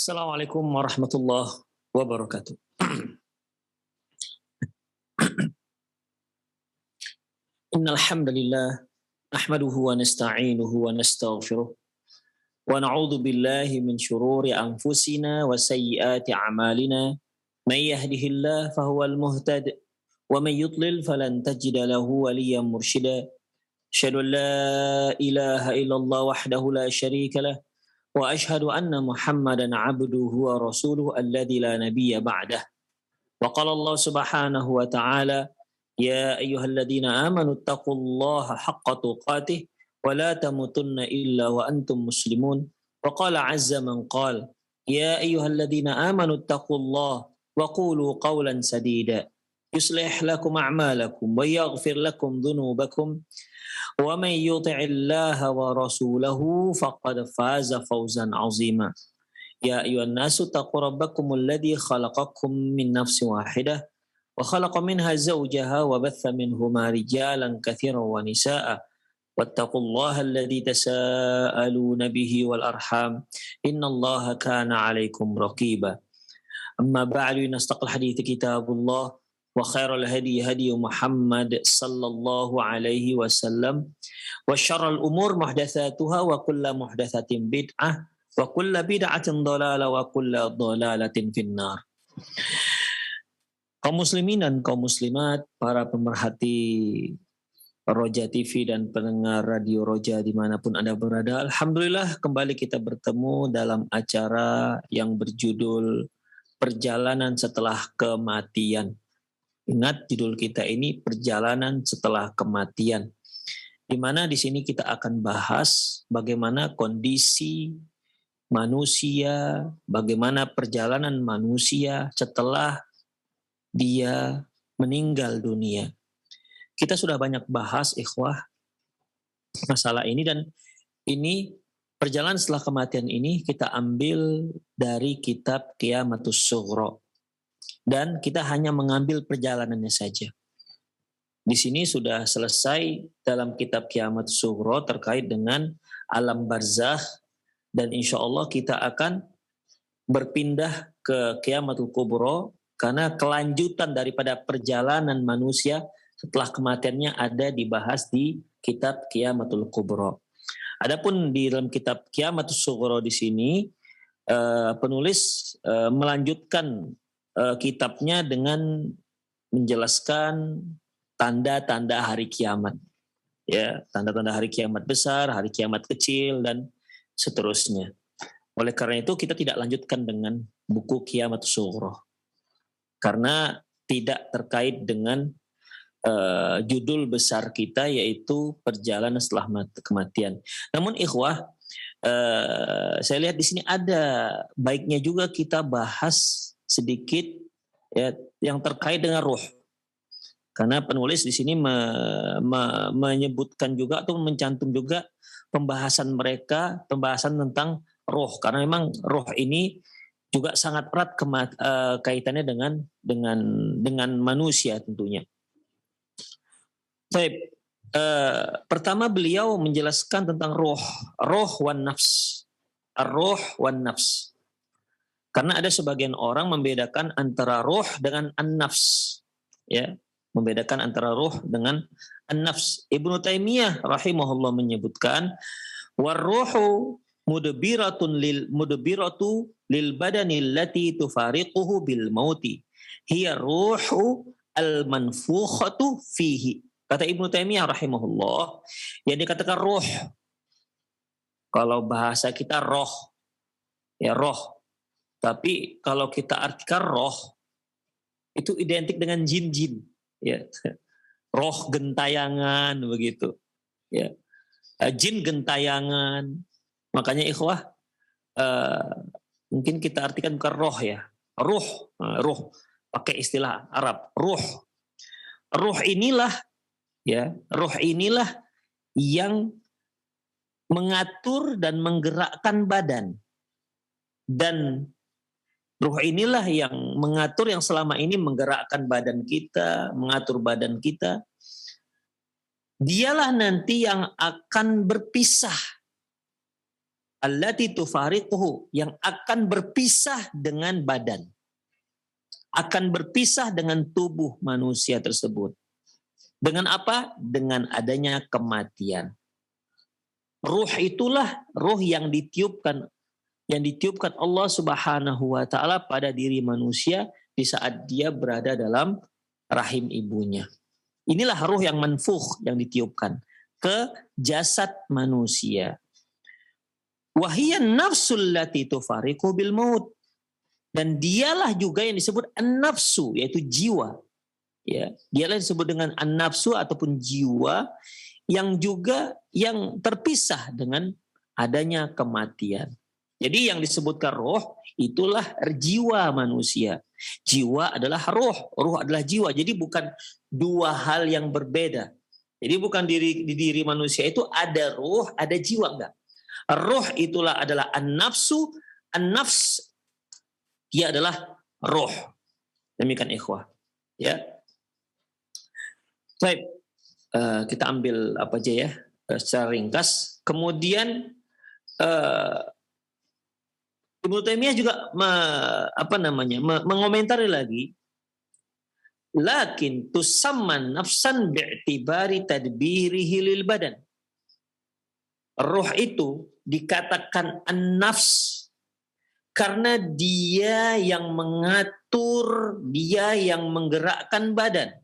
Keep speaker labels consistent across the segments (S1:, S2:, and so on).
S1: Assalamualaikum warahmatullahi wabarakatuh. Innal hamdalillah nahmaduhu wa nasta'inuhu wa nastaghfiruh wa na'udzu billahi min shururi anfusina wa sayyiati a'malina. May yahdihillahu fahuwal muhtad wa may yudlil falan tajida lahu waliyyan mursyida. Asyhadu an la ilaha illallah wahdahu la syarika lah wa asyhadu anna Muhammadan 'abduhu wa rasuluhu alladzi la nabiyya ba'dah. Wa qala Allah Subhanahu wa ta'ala ya ayyuhalladzina amanu taqullaha haqqa tuqatih wa la tamutunna illa wa antum muslimun. Wa qala 'azza man qala ya ayyuhalladzina amanu taqullaha wa qulu qawlan sadida yuslih lakum a'malakum wa yaghfir lakum dhunubakum wa may yuti'illaha wa rasulahu faqad faza fawzan 'azima. Ya ayyuhan nasu taqu rabbakumul ladzi khalaqakum min nafsin wahidah wa khalaqa minha zawjaha wa batha minhuma rijalan katsiran wa nisaa'a wattaqullaha alladzi tasaaluna bihi wal arham innallaha kana 'alaikum raqiba. Amma ba'du, nastaqil hadithi kitabullah wa khairal hadi hadi Muhammad sallallahu alaihi wasallam wa syarrul umur muhdatsatuha wa kullu muhdatsatin bid'ah wa kullu bid'atin dhalalah wa kullu dhalalatin finnar. Kaum muslimin dan kaum muslimat, para pemerhati Roja TV dan pendengar Radio Roja dimanapun Anda berada, alhamdulillah kembali kita bertemu dalam acara yang berjudul Perjalanan Setelah Kematian. Ingat judul kita ini, Perjalanan Setelah Kematian. Di mana di sini kita akan bahas bagaimana kondisi manusia, bagaimana perjalanan manusia setelah dia meninggal dunia. Kita sudah banyak bahas, ikhwah, masalah ini, dan ini perjalanan setelah kematian ini kita ambil dari kitab Qiyamatus Sughra. Dan kita hanya mengambil perjalanannya saja. Di sini sudah selesai dalam kitab Qiyamatus Sughra terkait dengan alam barzakh, dan insya Allah kita akan berpindah ke Qiyamatul Kubra karena kelanjutan daripada perjalanan manusia setelah kematiannya ada dibahas di kitab Qiyamatul Kubra. Adapun di dalam kitab Qiyamatus Sughra di sini penulis melanjutkan kitabnya dengan menjelaskan tanda-tanda hari kiamat. Ya, tanda-tanda hari kiamat besar, hari kiamat kecil, dan seterusnya. Oleh karena itu kita tidak lanjutkan dengan buku Qiyamatus Sughra karena tidak terkait dengan judul besar kita, yaitu perjalanan setelah kematian. Namun ikhwah, saya lihat di sini ada baiknya juga kita bahas sedikit ya yang terkait dengan ruh. Karena penulis di sini menyebutkan juga atau mencantum juga pembahasan mereka, pembahasan tentang ruh. Karena memang ruh ini juga sangat erat kaitannya dengan manusia tentunya. Baik, pertama beliau menjelaskan tentang ruh wan nafs, ar-ruh wan nafs. Karena ada sebagian orang membedakan antara ruh dengan an-nafs, ya, membedakan antara ruh dengan an-nafs. Ibnu Taimiyah rahimahullah menyebutkan war-ruhu mudbiratu lil badani allati tufariquhu bil mauti hiya ruhu al-manfukhatu fihi. Kata Ibnu Taimiyah rahimahullah, yang dikatakan ruh, kalau bahasa kita roh, ya roh. Tapi kalau kita artikan roh, itu identik dengan jin-jin, ya. Roh gentayangan begitu, ya. Jin gentayangan. Makanya ikhwah, mungkin kita artikan bukan roh, ya. Ruh, pakai istilah Arab, ruh. Ruh inilah, ya, ruh inilah yang mengatur dan menggerakkan badan. Dan ruh inilah yang mengatur, yang selama ini menggerakkan badan kita, mengatur badan kita. Dialah nanti yang akan berpisah allati tufariquhu, yang akan berpisah dengan badan, akan berpisah dengan tubuh manusia tersebut. Dengan apa? Dengan adanya kematian. Ruh itulah ruh yang ditiupkan Allah Subhanahu wa taala pada diri manusia di saat dia berada dalam rahim ibunya. Inilah ruh yang manfukh, yang ditiupkan ke jasad manusia. Wahiyan nafsul lati tufariqu bil maut. Dan dialah juga yang disebut an-nafsu, yaitu jiwa. Ya, dialah yang disebut dengan an-nafsu ataupun jiwa yang juga yang terpisah dengan adanya kematian. Jadi yang disebutkan roh itulah jiwa manusia. Jiwa adalah roh adalah jiwa. Jadi bukan dua hal yang berbeda. Jadi bukan di diri manusia itu ada roh, ada jiwa, enggak. Roh itulah adalah an-nafsu, an-nafs dia adalah roh. Demikian ikhwah. Ya. Baik. Kita ambil apa aja ya secara ringkas. Kemudian Ibnu Taimiyah juga mengomentari lagi, lakin tusamman nafsan bi'tibari tadbirihi lil badan. Roh itu dikatakan an-nafs karena dia yang mengatur, dia yang menggerakkan badan.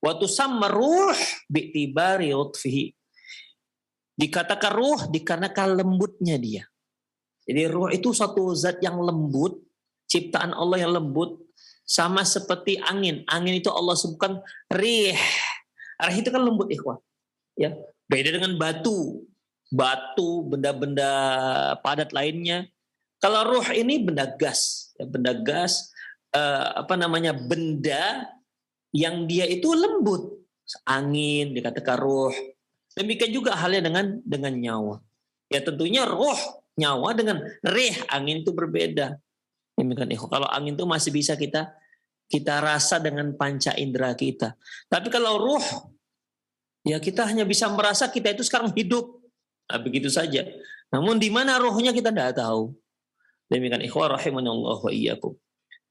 S1: Wa tusamma ruh bi'tibari utfihi. Dikatakan ruh dikarenakan lembutnya dia. Jadi ruh itu suatu zat yang lembut, ciptaan Allah yang lembut, sama seperti angin. Angin itu Allah sebutkan rih. Rih itu kan lembut, ikhwah. Ya, beda dengan batu, benda-benda padat lainnya. Kalau ruh ini benda gas, benda yang dia itu lembut. Angin dikatakan ruh. Demikian juga halnya dengan nyawa. Ya tentunya roh, nyawa dengan rih, angin itu berbeda. Demikian kalau angin itu masih bisa kita rasa dengan panca indera kita. Tapi kalau ruh, ya kita hanya bisa merasa kita itu sekarang hidup. Nah, begitu saja. Namun di mana rohnya kita tidak tahu. Demikian ikhwah rahimanallah wa iyyakum.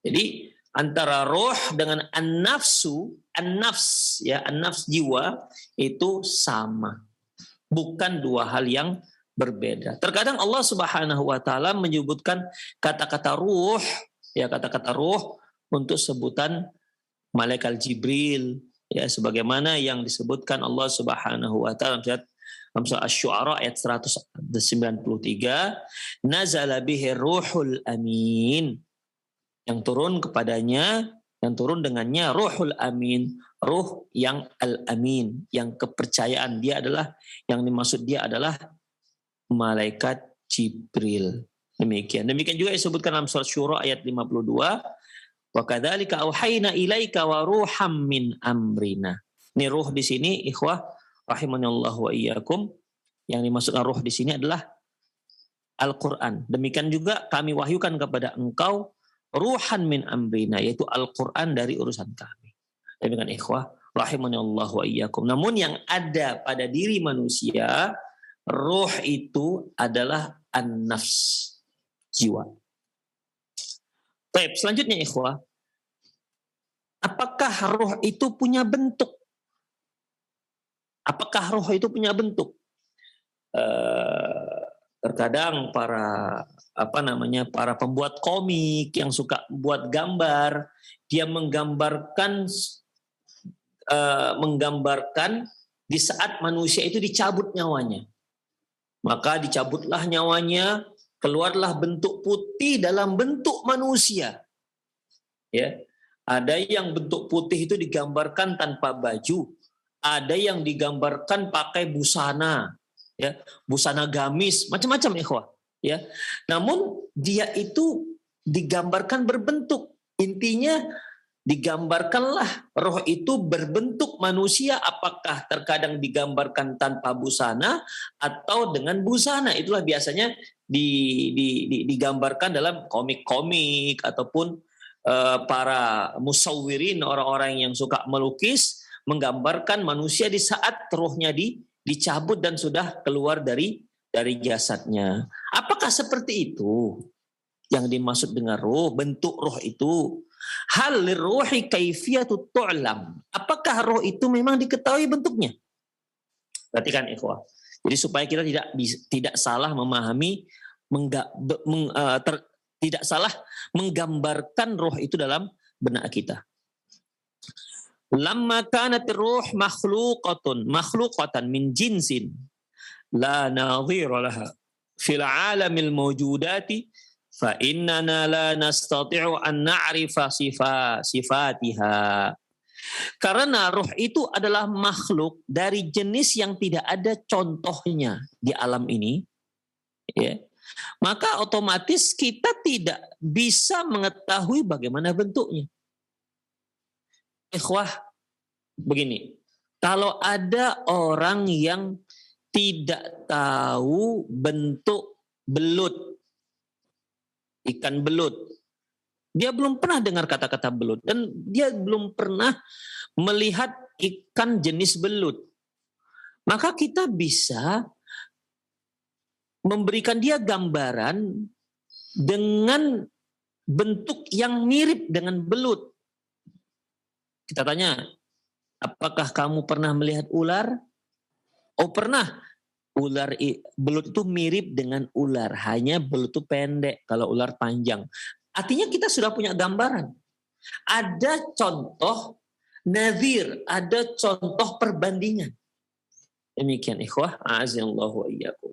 S1: Jadi antara roh dengan an-nafsu, an-nafs ya, an-nafs jiwa itu sama. Bukan dua hal yang berbeda. Terkadang Allah Subhanahu wa taala menyebutkan kata-kata ruh, ya kata-kata ruh untuk sebutan malaikat Jibril, ya sebagaimana yang disebutkan Allah Subhanahu wa taala dalam surat Asy-Syu'ara ayat 193, nazala bihi ruhul amin. Yang turun kepadanya, yang turun dengannya ruhul amin, ruh yang al-amin, yang kepercayaan dia adalah, yang dimaksud dia adalah malaikat Jibril. Demikian juga disebutkan dalam surat Syura ayat 52, wa kadzalika auhayna ilaika wa ruham min amrina. Ini ruh di sini ikhwah rahimanallahu wa iyyakum, yang dimaksudkan ruh di sini adalah Al-Qur'an. Demikian juga kami wahyukan kepada engkau ruhan min amrina, yaitu Al-Qur'an dari urusan kami. Demikian ikhwah rahimanallahu wa iyyakum. Namun yang ada pada diri manusia, ruh itu adalah an-nafs, jiwa. Baik, selanjutnya ikhwah, apakah ruh itu punya bentuk? Apakah roh itu punya bentuk? Terkadang para pembuat komik yang suka buat gambar, dia menggambarkan di saat manusia itu dicabut nyawanya. Maka dicabutlah nyawanya, keluarlah bentuk putih dalam bentuk manusia. Ya, ada yang bentuk putih itu digambarkan tanpa baju. Ada yang digambarkan pakai busana, ya, busana gamis, macam-macam ikhwah, ya. Namun dia itu digambarkan berbentuk. Intinya digambarkanlah roh itu berbentuk manusia, apakah terkadang digambarkan tanpa busana atau dengan busana. Itulah biasanya digambarkan dalam komik-komik ataupun para musawwirin, orang-orang yang suka melukis, menggambarkan manusia di saat rohnya dicabut dan sudah keluar dari jasadnya. Apakah seperti itu yang dimaksud dengan ruh, bentuk ruh itu? Hal lirruhi kaifiyatu tu'lam. Apakah ruh itu memang diketahui bentuknya? Perhatikan ikhwah. Jadi supaya kita tidak salah memahami, tidak salah menggambarkan ruh itu dalam benak kita. Lamma kanat ruh makhluqatan min jinsin la nadhira laha fil alamil mawjudati fa innana la nastati'u an na'rifa sifatiha. Karena ruh itu adalah makhluk dari jenis yang tidak ada contohnya di alam ini, ya. Maka otomatis kita tidak bisa mengetahui bagaimana bentuknya. Ikhwah, begini, kalau ada orang yang tidak tahu bentuk belut, ikan belut, dia belum pernah dengar kata-kata belut dan dia belum pernah melihat ikan jenis belut. Maka kita bisa memberikan dia gambaran dengan bentuk yang mirip dengan belut. Kita tanya, apakah kamu pernah melihat ular? Oh pernah. Belut itu mirip dengan ular, hanya belut itu pendek, kalau ular panjang. Artinya kita sudah punya gambaran. Ada contoh nadhir, ada contoh perbandingan. Demikian ikhwah, a'azinallahu wa iyyakum.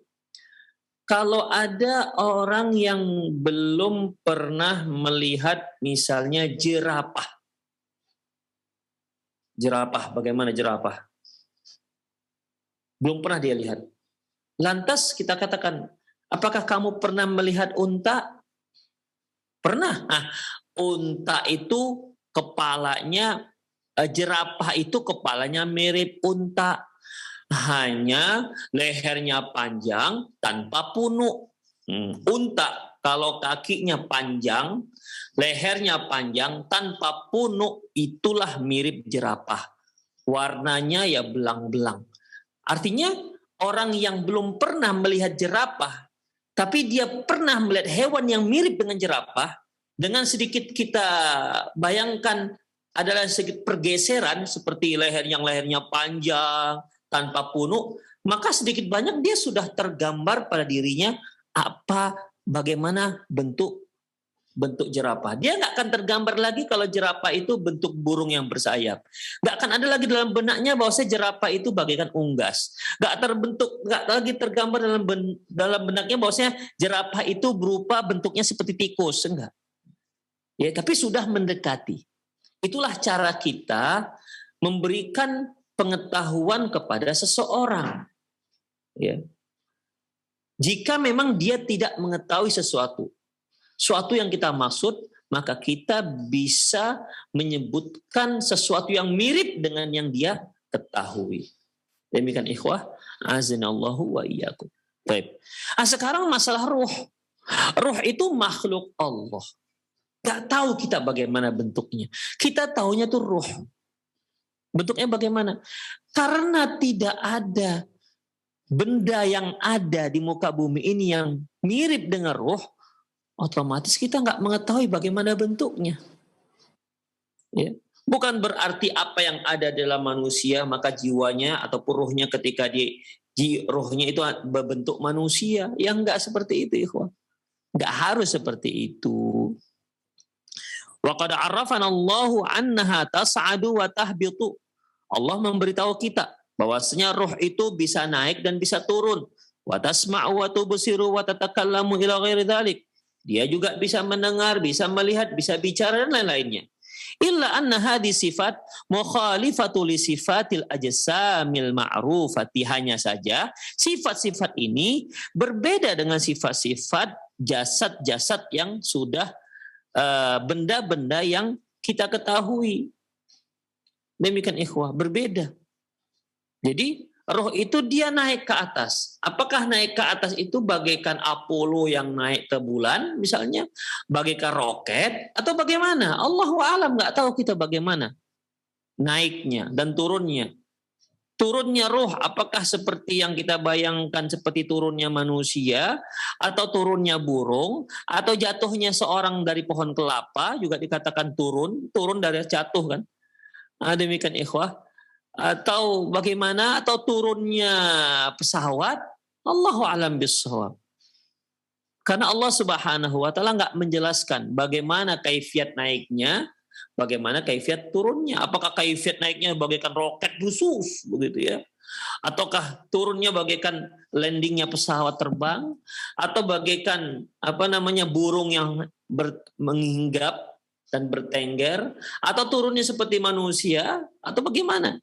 S1: Kalau ada orang yang belum pernah melihat misalnya jerapah. Jerapah, bagaimana jerapah? Belum pernah dia lihat. Lantas kita katakan, apakah kamu pernah melihat unta? Pernah. Nah, unta itu kepalanya, jerapah itu kepalanya mirip unta. Hanya lehernya panjang tanpa punuk. Unta kalau kakinya panjang, lehernya panjang tanpa punuk, itulah mirip jerapah. Warnanya ya belang-belang. Artinya orang yang belum pernah melihat jerapah, tapi dia pernah melihat hewan yang mirip dengan jerapah, dengan sedikit kita bayangkan adalah sedikit pergeseran seperti lehernya panjang tanpa punuk, maka sedikit banyak dia sudah tergambar pada dirinya bagaimana bentuk jerapah. Dia nggak akan tergambar lagi kalau jerapah itu bentuk burung yang bersayap. Nggak akan ada lagi dalam benaknya bahwa jerapah itu bagaikan unggas. Nggak lagi tergambar dalam benaknya bahwa jerapah itu berupa bentuknya seperti tikus. Enggak. Ya, tapi sudah mendekati. Itulah cara kita memberikan pengetahuan kepada seseorang. Ya. Jika memang dia tidak mengetahui sesuatu yang kita maksud, maka kita bisa menyebutkan sesuatu yang mirip dengan yang dia ketahui. Demikian ikhwah, azinallahu wa iyyakum. Baik. Sekarang masalah ruh. Ruh itu makhluk Allah. Gak tahu kita bagaimana bentuknya. Kita tahunya tuh ruh. Bentuknya bagaimana? Karena tidak ada benda yang ada di muka bumi ini yang mirip dengan ruh, otomatis kita nggak mengetahui bagaimana bentuknya. Ya. Bukan berarti apa yang ada dalam manusia maka jiwanya ataupun ruhnya ketika ruhnya itu berbentuk manusia. Yang nggak seperti itu, ikhwan. Nggak harus seperti itu. Wa qad arrafana Allahu annaha tas'adu wa tahbitu. Allah memberitahu kita bahwasanya ruh itu bisa naik dan bisa turun. Wa tasma'u wa tubsiru wa tatakallamu ila ghairi dzalik. Dia juga bisa mendengar, bisa melihat, bisa bicara dan lain-lainnya. Illa anna hadhi sifat mukhalifatu li sifatil ajsamil ma'rufati. Hanya saja sifat-sifat ini berbeda dengan sifat-sifat jasad-jasad yang sudah benda-benda yang kita ketahui. Demikian ikhwah, berbeda. Jadi roh itu dia naik ke atas. Apakah naik ke atas itu bagaikan Apollo yang naik ke bulan misalnya, bagaikan roket atau bagaimana? Allahu a'lam, nggak tahu kita bagaimana naiknya dan turunnya. Turunnya ruh apakah seperti yang kita bayangkan seperti turunnya manusia, atau turunnya burung, atau jatuhnya seorang dari pohon kelapa juga dikatakan turun dari jatuh kan. Demikian ikhwah. Atau bagaimana, atau turunnya pesawat, Allahu a'lam bissawab. Karena Allah Subhanahu wa taala nggak menjelaskan bagaimana kaifiat naiknya, bagaimana kaifiat turunnya. Apakah kaifiat naiknya bagaikan roket khusus begitu ya? Ataukah turunnya bagaikan landingnya pesawat terbang, atau bagaikan burung yang menghinggap dan bertengger, atau turunnya seperti manusia, atau bagaimana?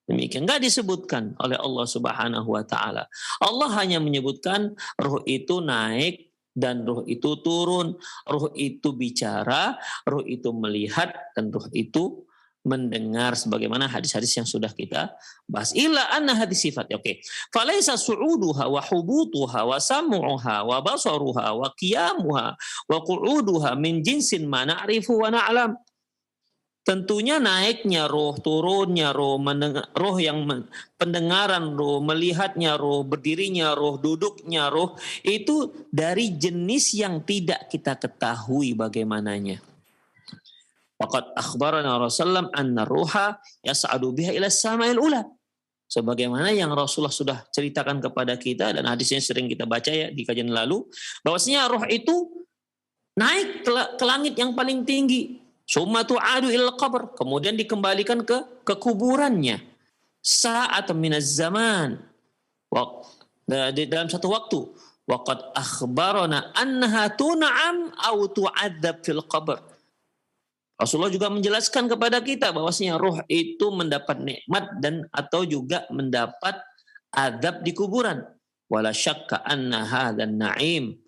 S1: Demikian enggak disebutkan oleh Allah Subhanahu wa taala. Allah hanya menyebutkan ruh itu naik dan ruh itu turun, ruh itu bicara, ruh itu melihat, dan ruh itu mendengar, sebagaimana hadis-hadis yang sudah kita bahas. Illa anna hadis sifat. Oke. Falaisa su'uduha wa hubutuha wa sam'uha wa basaruha wa qiyamuha wa qu'uduha min jinsin ma na'rifu wa na'lam. Tentunya naiknya roh, turunnya roh, roh yang pendengaran roh, melihatnya roh, berdirinya roh, duduknya roh, itu dari jenis yang tidak kita ketahui bagaimananya. Waqad akhbarana Rasulullah anna ruha yas'adu biha ila sama'il ula. Sebagaimana yang Rasulullah sudah ceritakan kepada kita, dan hadisnya sering kita baca ya di kajian lalu, bahwasanya roh itu naik ke langit yang paling tinggi. Summa tu'adu ilal qabr, kemudian dikembalikan ke kuburannya. Sa'at minaz zaman. Dalam satu waktu. Waqad akhbarana annaha tun'am aw tu'adzab fil qabr. Rasulullah juga menjelaskan kepada kita bahwasanya ruh itu mendapat nikmat dan atau juga mendapat azab di kuburan. Wala syakka anna hadzal na'im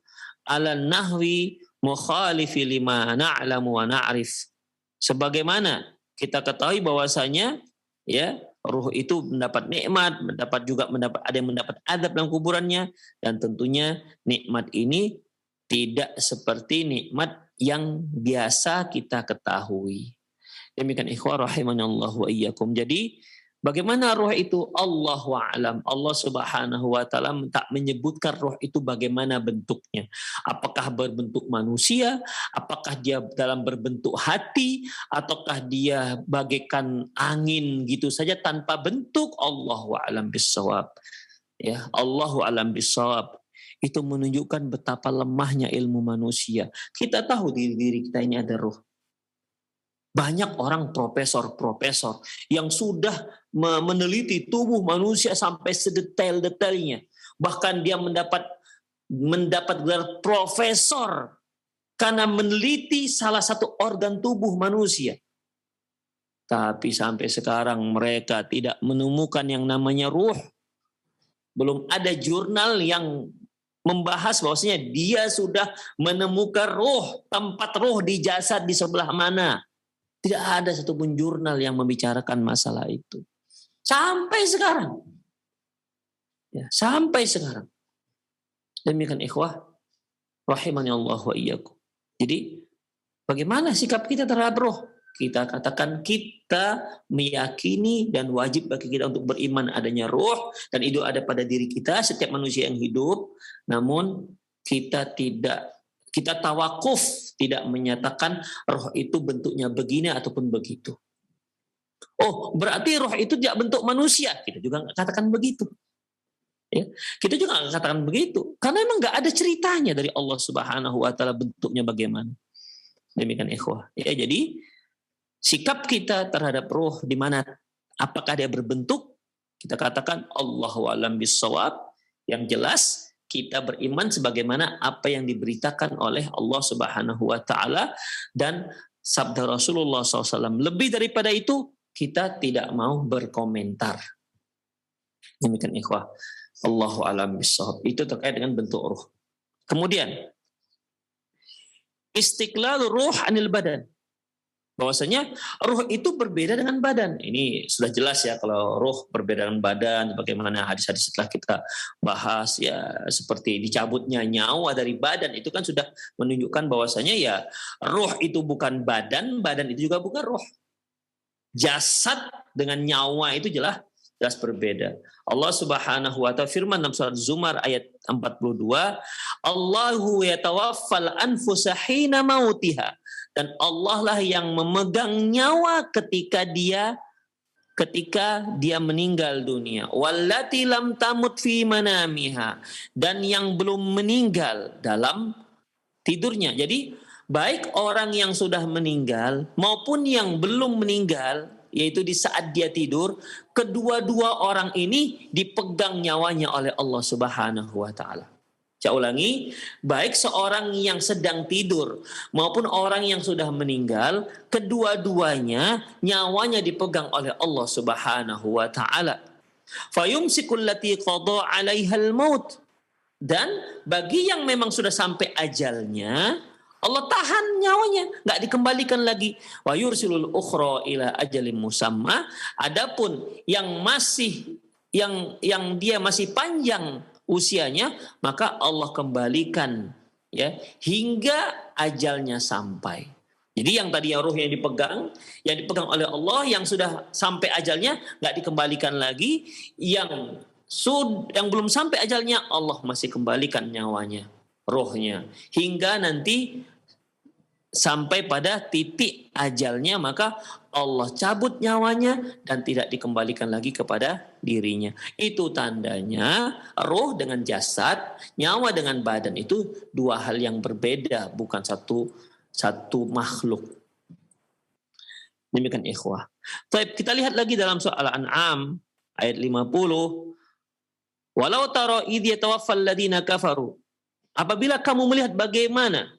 S1: 'ala nahwi mukhalifi lima na'lamu wa na'rif. Sebagaimana kita ketahui bahwasanya ya ruh itu mendapat nikmat, ada yang mendapat azab dalam kuburannya, dan tentunya nikmat ini tidak seperti nikmat yang biasa kita ketahui. Demikian ikhwah rahimanallah wa iyyakum. Jadi bagaimana roh itu? Allahu a'lam. Allah Subhanahu wa taala tak menyebutkan roh itu bagaimana bentuknya. Apakah berbentuk manusia, apakah dia dalam berbentuk hati, ataukah dia bagaikan angin gitu saja tanpa bentuk. Allahu a'lam bissawab. Ya, Allahu a'lam bissawab. Itu menunjukkan betapa lemahnya ilmu manusia. Kita tahu di diri kita ini ada roh. Banyak orang profesor-profesor yang sudah meneliti tubuh manusia sampai sedetail-detailnya. Bahkan dia mendapat gelar profesor karena meneliti salah satu organ tubuh manusia. Tapi sampai sekarang mereka tidak menemukan yang namanya ruh. Belum ada jurnal yang membahas bahwasanya dia sudah menemukan ruh, tempat ruh di jasad di sebelah mana. Tidak ada satupun jurnal yang membicarakan masalah itu. Sampai sekarang. Ya, sampai sekarang. Demikian ikhwah. Rahimani Allah wa iyyakum. Jadi, bagaimana sikap kita terhadap roh? Kita katakan kita meyakini dan wajib bagi kita untuk beriman adanya roh, dan itu ada pada diri kita, setiap manusia yang hidup. Namun, kita tawakuf, tidak menyatakan roh itu bentuknya begini ataupun begitu. Oh, berarti roh itu tidak bentuk manusia. Kita juga nggak katakan begitu. Ya, kita juga nggak katakan begitu. Karena memang nggak ada ceritanya dari Allah Subhanahu wa taala bentuknya bagaimana. Demikian ikhwah. Ya, jadi sikap kita terhadap roh di mana apakah dia berbentuk, kita katakan Allahu a'lam bissawab. Yang jelas kita beriman sebagaimana apa yang diberitakan oleh Allah Subhanahu wa taala dan sabda Rasulullah SAW. Lebih daripada itu kita tidak mau berkomentar. Demikian ikhwah. Allahu a'lam bissawab. Itu terkait dengan bentuk ruh. Kemudian istiqlal ruh anil badan. Bahwasanya ruh itu berbeda dengan badan. Ini sudah jelas ya, kalau ruh berbeda dengan badan, bagaimana hadis-hadis setelah kita bahas ya, seperti dicabutnya nyawa dari badan, itu kan sudah menunjukkan bahwasanya ya ruh itu bukan badan, badan itu juga bukan ruh. Jasad dengan nyawa itu jelas jelas berbeda. Allah Subhanahu wa taala firman dalam surat Zumar ayat 42, Allahu yatawaffal anfusa hina mautiha. Dan Allah lah yang memegang nyawa ketika dia meninggal dunia. Wallati lam tamut fi manamiha, dan yang belum meninggal dalam tidurnya. Jadi baik orang yang sudah meninggal maupun yang belum meninggal, yaitu di saat dia tidur, kedua-dua orang ini dipegang nyawanya oleh Allah Subhanahu wa taala. Saya ulangi, baik seorang yang sedang tidur maupun orang yang sudah meninggal, kedua-duanya nyawanya dipegang oleh Allah Subhanahu wa taala. Fayumsikul lati qada 'alaihal maut. Dan bagi yang memang sudah sampai ajalnya, Allah tahan nyawanya, nggak dikembalikan lagi. Wa yursilul ukhra ila ajalin musamma. Adapun yang dia masih panjang usianya, maka Allah kembalikan ya hingga ajalnya sampai. Jadi yang tadi yang ruhnya dipegang oleh Allah, yang sudah sampai ajalnya nggak dikembalikan lagi, yang belum sampai ajalnya Allah masih kembalikan nyawanya, rohnya, hingga nanti sampai pada titik ajalnya, maka Allah cabut nyawanya dan tidak dikembalikan lagi kepada dirinya. Itu tandanya roh dengan jasad, nyawa dengan badan itu dua hal yang berbeda, bukan satu makhluk. Demikian ikhwah. Baik, kita lihat lagi dalam surah Al-An'am ayat 50. Walau tara idh yatawaffal ladzina kafaru. Apabila kamu melihat bagaimana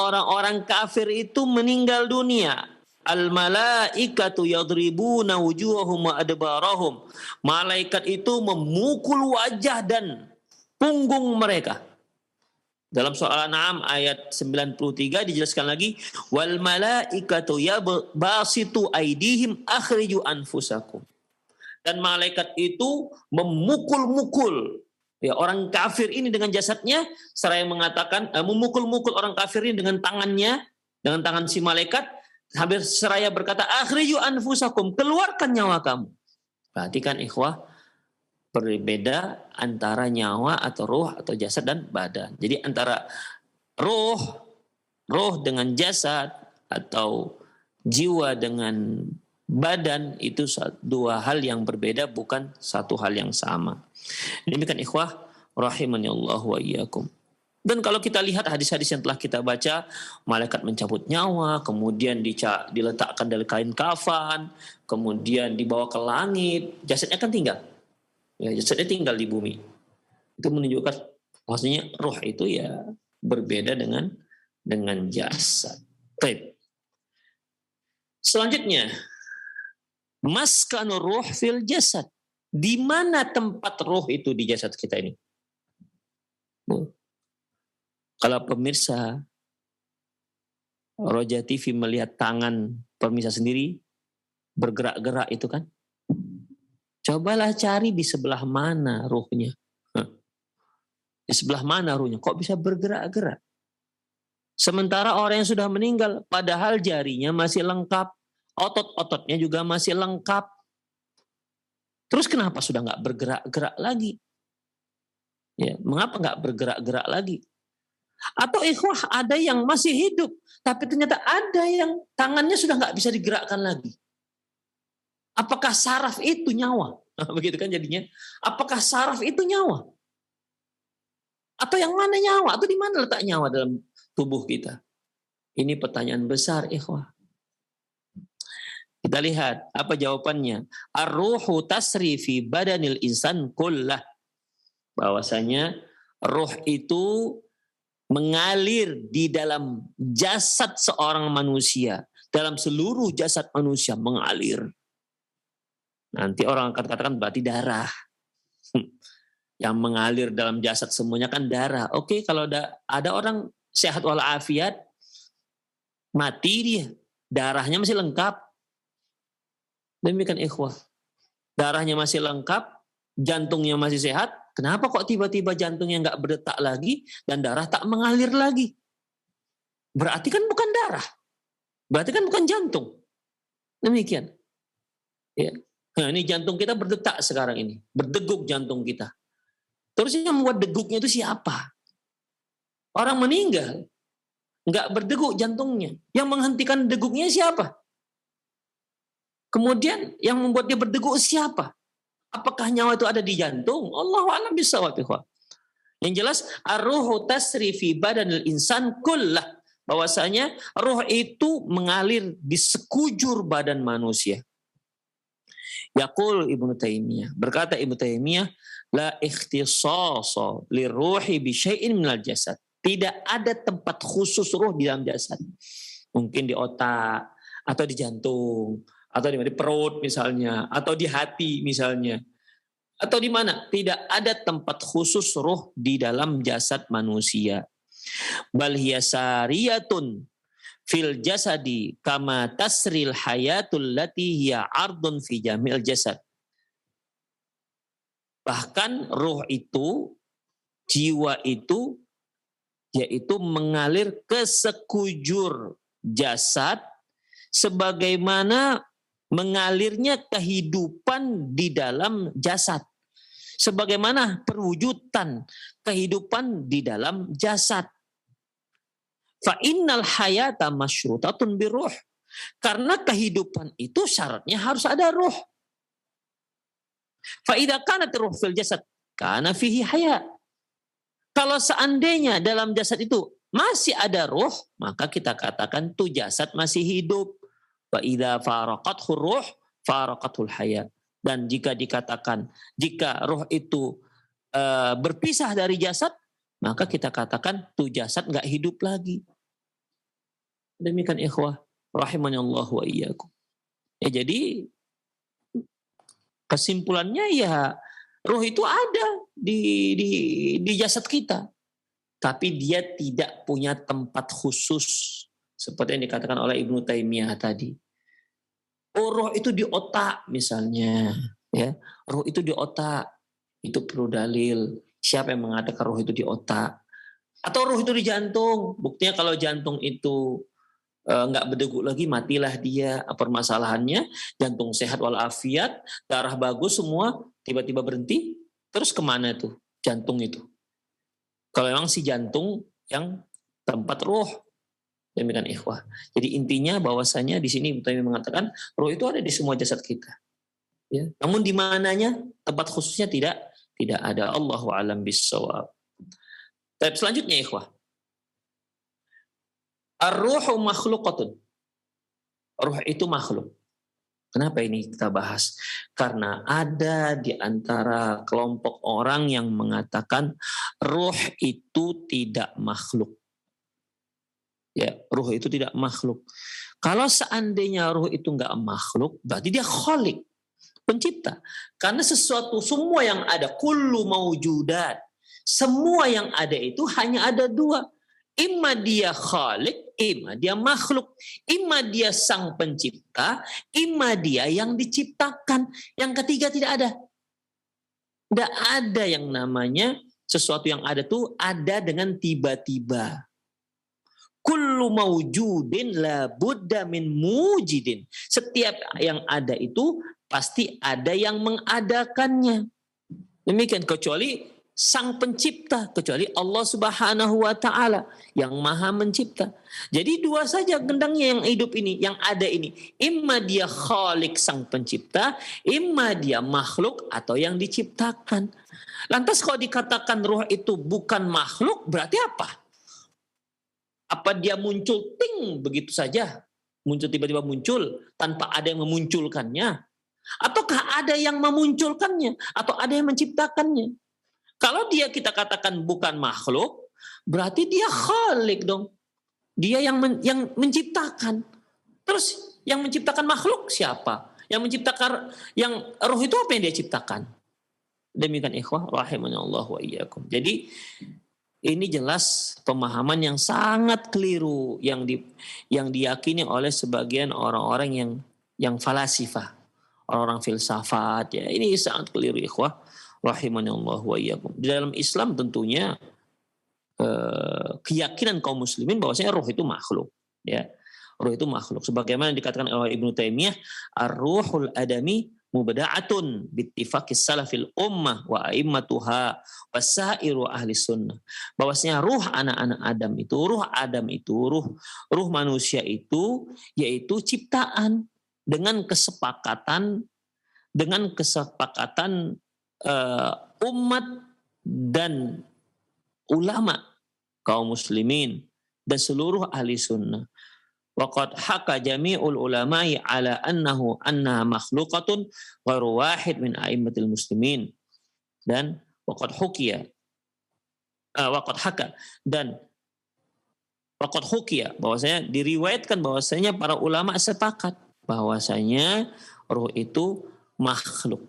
S1: orang-orang kafir itu meninggal dunia. Al-malaikatu yadribuna wujuhahum wa adbarahum. Malaikat itu memukul wajah dan punggung mereka. Dalam surah Al-An'am ayat 93 dijelaskan lagi, wal malaikatu yabasitu aydihim akhriju anfusakum. Dan malaikat itu memukul-mukul orang kafir ini dengan jasadnya, seraya mengatakan memukul-mukul orang kafir ini dengan tangannya, dengan tangan si malaikat, hampir seraya berkata, akhriju anfusakum, keluarkan nyawa kamu. Perhatikan ikhwah, berbeda antara nyawa atau ruh atau jasad dan badan. Jadi antara ruh dengan jasad atau jiwa dengan badan itu dua hal yang berbeda, bukan satu hal yang sama. Demikian ikhwah rahimani Allah wa iyyakum. Dan kalau kita lihat hadis-hadis yang telah kita baca, malaikat mencabut nyawa, kemudian diletakkan dari kain kafan, kemudian dibawa ke langit, jasadnya kan tinggal. Ya, jasadnya tinggal di bumi. Itu menunjukkan maksudnya roh itu ya berbeda dengan jasad. Baik. Selanjutnya, maskanur ruh fil jasad. Di mana tempat roh itu di jasad kita ini? Kalau pemirsa Roja TV melihat tangan pemirsa sendiri bergerak-gerak itu kan, cobalah cari di sebelah mana rohnya. Di sebelah mana rohnya? Kok bisa bergerak-gerak? Sementara orang yang sudah meninggal, padahal jarinya masih lengkap, otot-ototnya juga masih lengkap. Terus kenapa sudah nggak bergerak-gerak lagi? Ya, mengapa nggak bergerak-gerak lagi? Atau ikhwah ada yang masih hidup, tapi ternyata ada yang tangannya sudah nggak bisa digerakkan lagi. Apakah saraf itu nyawa? Begitu kan jadinya. Apakah saraf itu nyawa? Atau yang mana nyawa? Atau di mana letak nyawa dalam tubuh kita? Ini pertanyaan besar ikhwah. Kita lihat apa jawabannya. Ar-ruhu tasri fi badanil insan kullah. Bahwasanya roh itu mengalir di dalam jasad seorang manusia. Dalam seluruh jasad manusia mengalir. Nanti orang akan katakan berarti darah. Yang mengalir dalam jasad semuanya kan darah. Oke, kalau ada orang sehat walafiat, mati dia. Darahnya masih lengkap. Demikian ikhwah. Darahnya masih lengkap, jantungnya masih sehat. Kenapa kok tiba-tiba jantungnya nggak berdetak lagi dan darah tak mengalir lagi? Berarti kan bukan darah. Berarti kan bukan jantung. Demikian. Ya. Nah, ini jantung kita berdetak sekarang ini, berdeguk jantung kita. Terus yang membuat deguknya itu siapa? Orang meninggal, nggak berdeguk jantungnya. Yang menghentikan deguknya siapa? Kemudian yang membuat dia berdeguk siapa? Apakah nyawa itu ada di jantung? Allahu a'lam bishawab. Yang jelas, ar-ruhu tasri fi badanil insan kullah. Bahwasanya roh itu mengalir di sekujur badan manusia. Yaqul Ibnu Taimiyah, berkata Ibnu Taimiyah, la ikhtisasa liruhi bi syai'in minal jasad. Tidak ada tempat khusus roh di dalam jasad. Mungkin di otak, atau di jantung, atau di perut misalnya, atau di hati misalnya. Atau di mana? Tidak ada tempat khusus roh di dalam jasad manusia. Bal hiya sariyatun fil jasadi kama tasril hayatul lati hiya ardun fi jamil jasad. Bahkan roh itu, jiwa itu, yaitu mengalir ke sekujur jasad sebagaimana mengalirnya kehidupan di dalam jasad. Sebagaimana perwujudan kehidupan di dalam jasad. Fa innal hayata masyrutatun biruh. Karena kehidupan itu syaratnya harus ada ruh. Fa idza kanat ruh fil jasad kana fihi haya. Kalau seandainya dalam jasad itu masih ada ruh, maka kita katakan tuh jasad masih hidup. Wa idza faraqathu ruh faraqatul haya. Dan jika dikatakan jika ruh itu berpisah dari jasad, maka kita katakan tuh jasad nggak hidup lagi. Demikian ikhwah rahimanallah wa iyyakum. Ya, jadi kesimpulannya ya ruh itu ada di jasad kita, tapi dia tidak punya tempat khusus seperti yang dikatakan oleh Ibnu Taimiyah tadi. Oh, roh itu di otak misalnya, ya. Roh itu di otak. Itu perlu dalil. Siapa yang mengatakan roh itu di otak? Atau roh itu di jantung? Buktinya kalau jantung itu nggak berdegup lagi, matilah dia. Permasalahannya jantung sehat walafiat, darah bagus semua, tiba-tiba berhenti. Terus kemana tuh jantung itu? Kalau memang si jantung yang tempat roh. Demikian ikhwah. Jadi intinya bahwasanya di sini Ibnu mengatakan roh itu ada di semua jasad kita. Ya. Namun di mananya tempat khususnya tidak ada. Allahu a'lam bissawab. Tapi selanjutnya ikhwah. Ar-ruhu makhluqatun. Ruh itu makhluk. Kenapa ini kita bahas? Karena ada di antara kelompok orang yang mengatakan ruh itu tidak makhluk. Ya, ruh itu tidak makhluk. Kalau seandainya ruh itu enggak makhluk, berarti dia khalik, pencipta. Karena sesuatu semua yang ada, kullu maujudat, semua yang ada itu hanya ada dua. Imma dia khalik, imma dia makhluk. Imma dia sang pencipta, imma dia yang diciptakan. Yang ketiga tidak ada. Tidak ada yang namanya sesuatu yang ada tuh ada dengan tiba-tiba. Kullu mawjudin la budda min mujidin. Setiap yang ada itu pasti ada yang mengadakannya. Demikian kecuali sang pencipta, kecuali Allah Subhanahu wa taala yang Maha mencipta. Jadi dua saja gendangnya yang hidup ini, yang ada ini. Imma dia khalik sang pencipta, imma dia makhluk atau yang diciptakan. Lantas kalau dikatakan ruh itu bukan makhluk, berarti apa? Apa dia muncul ting begitu saja? Muncul tiba-tiba muncul tanpa ada yang memunculkannya? Ataukah ada yang memunculkannya? Atau ada yang menciptakannya? Kalau dia kita katakan bukan makhluk, berarti dia khalik dong. Dia yang menciptakan. Terus yang menciptakan makhluk siapa? Yang menciptakan yang roh itu apa yang dia ciptakan? Demikian ikhwah rahimanallah wa iyyakum. Jadi ini jelas pemahaman yang sangat keliru yang diyakini oleh sebagian orang-orang yang falasifah, orang-orang filsafat ya. Ini sangat keliru ikhwah rahimanallahu wa iyyakum. Di dalam Islam tentunya keyakinan kaum muslimin bahwasanya roh itu makhluk ya. Ruh itu makhluk. Sebagaimana dikatakan oleh Ibnu Taimiyah, ar-ruhul adami mubda'atun bittifaqis salafil ummah wa a'immatuha wasairu ahli sunnah. Bahwasanya ruh anak-anak Adam itu, ruh manusia itu yaitu ciptaan dengan kesepakatan umat dan ulama kaum muslimin dan seluruh ahli sunnah. Waqad haka jami'ul ulama'i ala annaha makhluqatun ghairu wahid min a'immatil muslimin. Dan waqad hukiya bahwasanya diriwayatkan bahwasanya para ulama sepakat bahwasanya ruh itu makhluk,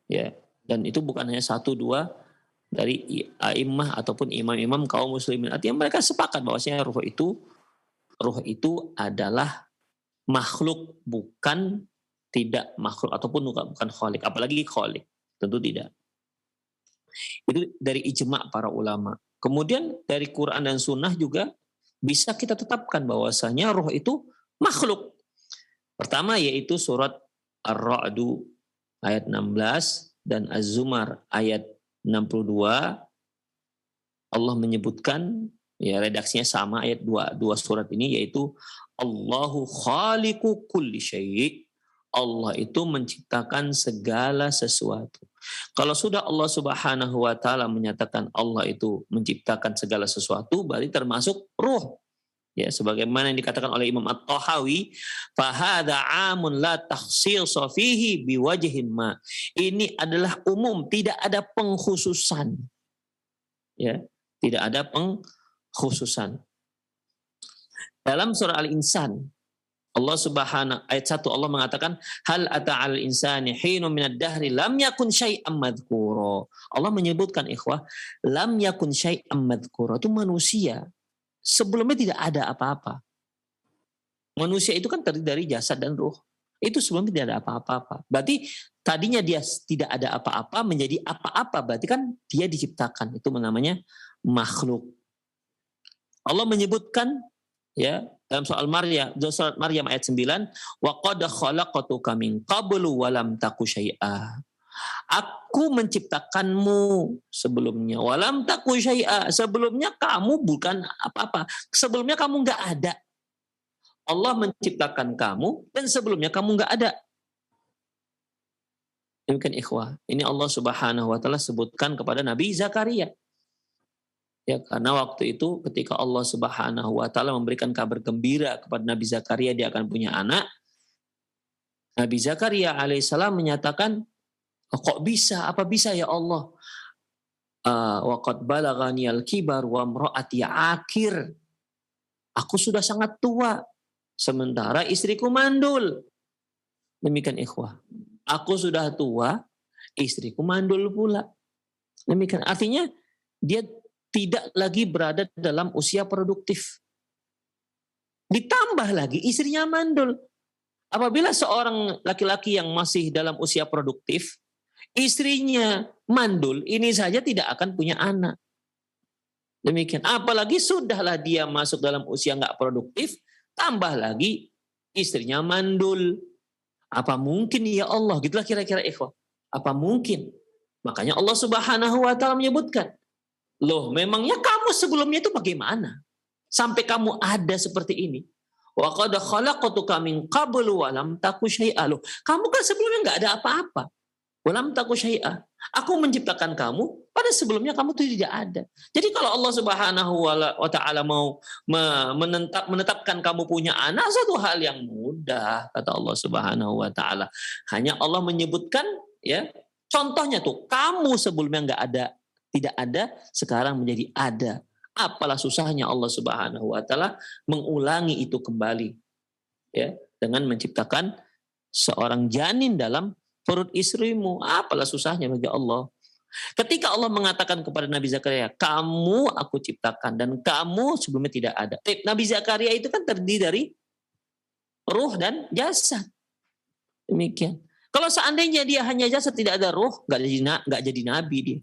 S1: ya. Dan itu bukan hanya satu dua dari a'immah ataupun imam-imam kaum muslimin. Artinya mereka sepakat bahwasanya ruh itu adalah makhluk, bukan tidak makhluk ataupun bukan khalik, apalagi khalik, tentu tidak. Itu dari ijma' para ulama. Kemudian dari Quran dan Sunnah juga bisa kita tetapkan bahwasanya roh itu makhluk. Pertama yaitu surat Ar-Ra'du ayat 16 dan Az-Zumar ayat 62. Allah menyebutkan, ya redaksinya sama ayat dua surat ini, yaitu Allahu khaliqu kulli syai'. Allah itu menciptakan segala sesuatu. Kalau sudah Allah Subhanahu wa taala menyatakan Allah itu menciptakan segala sesuatu, berarti termasuk ruh. Ya, sebagaimana yang dikatakan oleh Imam At-Tahawi, fa hadza 'amun la takhsisa fihi biwajhin ma. Ini adalah umum, tidak ada pengkhususan. Ya, tidak ada pengkhususan. Dalam surah Al-Insan, Allah Subhanahu ayat 1 Allah mengatakan hal ata'al insani hinun minad dahri lam yakun syai'an madhkura. Allah menyebutkan ikhwah, lam yakun syai'an madhkura itu manusia. Sebelumnya tidak ada apa-apa. Manusia itu kan terdiri dari jasad dan ruh. Itu sebelumnya tidak ada apa-apa. Berarti tadinya dia tidak ada apa-apa menjadi apa-apa. Berarti kan dia diciptakan. Itu namanya makhluk. Allah menyebutkan, ya, dalam surat Maryam ayat 9, wa qad khalaqtuka min qablu wa lam taku syai'a. Aku menciptakanmu sebelumnya, walam taku syai'a. Sebelumnya kamu bukan apa-apa. Sebelumnya kamu enggak ada. Allah menciptakan kamu dan sebelumnya kamu enggak ada. Demikian ikhwah. Ini Allah Subhanahu wa taala sebutkan kepada Nabi Zakaria. Ya, karena waktu itu ketika Allah Subhanahu wa taala memberikan kabar gembira kepada Nabi Zakaria dia akan punya anak, Nabi Zakaria alaihissalam menyatakan, kok bisa? Apa bisa ya Allah? Wa qad balaghani al-kibar wa imraati akir. Aku sudah sangat tua, sementara istriku mandul. Demikian ikhwah. Aku sudah tua, istriku mandul pula. Demikian artinya dia tidak lagi berada dalam usia produktif. Ditambah lagi istrinya mandul. Apabila seorang laki-laki yang masih dalam usia produktif, istrinya mandul, ini saja tidak akan punya anak. Demikian. Apalagi sudahlah dia masuk dalam usia nggak produktif, tambah lagi istrinya mandul. Apa mungkin ya Allah? Gitulah kira-kira ikhwah. Apa mungkin? Makanya Allah Subhanahu wa taala menyebutkan, loh, memangnya kamu sebelumnya itu bagaimana? Sampai kamu ada seperti ini. Wa qad khalaqtuka min qablu wa lam taku syai'a. Loh, kamu kan sebelumnya enggak ada apa-apa. Wa lam taku syai'a. Aku menciptakan kamu, pada sebelumnya kamu itu tidak ada. Jadi kalau Allah Subhanahu wa taala mau menetapkan kamu punya anak, satu hal yang mudah, kata Allah Subhanahu wa taala. Hanya Allah menyebutkan, ya, contohnya tuh, kamu sebelumnya enggak ada, tidak ada, sekarang menjadi ada. Apalah susahnya Allah Subhanahu wa taala mengulangi itu kembali, ya, dengan menciptakan seorang janin dalam perut istrimu. Apalah susahnya bagi Allah. Ketika Allah mengatakan kepada Nabi Zakaria, kamu aku ciptakan dan kamu sebelumnya tidak ada. Nabi Zakaria itu kan terdiri dari ruh dan jasad. Demikian. Kalau seandainya dia hanya jasad tidak ada ruh, nggak jadi nabi dia.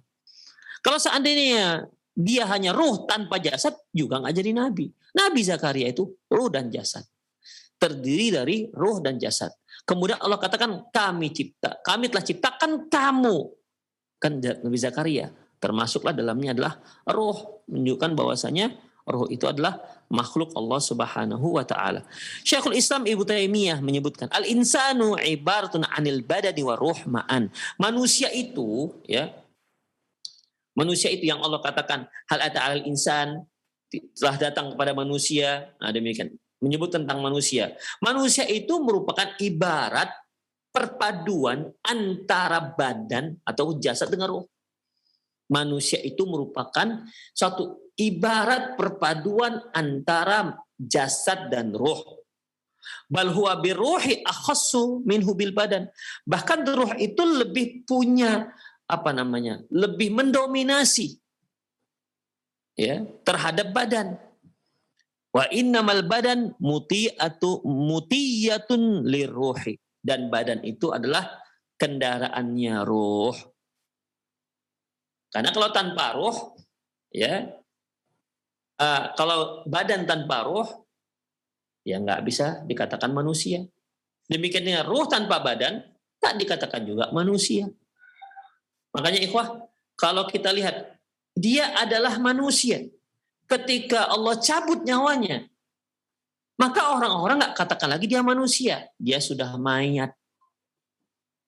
S1: Kalau seandainya dia hanya ruh tanpa jasad, juga nggak jadi nabi. Nabi Zakaria itu ruh dan jasad. terdiri dari ruh dan jasad. Kemudian Allah katakan kami telah ciptakan kamu. Kan Nabi Zakaria, termasuklah dalamnya adalah ruh, menunjukkan bahwasanya ruh itu adalah makhluk Allah Subhanahu wa taala. Syekhul Islam Ibnu Taimiyah menyebutkan al-insanu ibaratun 'anil badani wa ruh ma'an. Manusia itu yang Allah katakan hal ata 'alal insan, telah datang kepada manusia. Nah, demikian menyebut tentang manusia. Manusia itu merupakan ibarat perpaduan antara badan atau jasad dengan ruh. Manusia itu merupakan suatu ibarat perpaduan antara jasad dan ruh. Bal huwa birruhi akhassu minhu bil badan. Bahkan ruh itu lebih punya lebih mendominasi terhadap badan. Wa innamal badan mutiyatun lirruhi, dan badan itu adalah kendaraannya ruh. Karena kalau tanpa ruh, kalau badan tanpa ruh, ya nggak bisa dikatakan manusia. Demikian dengan ruh tanpa badan, tak dikatakan juga manusia. Makanya ikhwah, kalau kita lihat, dia adalah manusia. Ketika Allah cabut nyawanya, maka orang-orang nggak katakan lagi dia manusia, dia sudah mayat.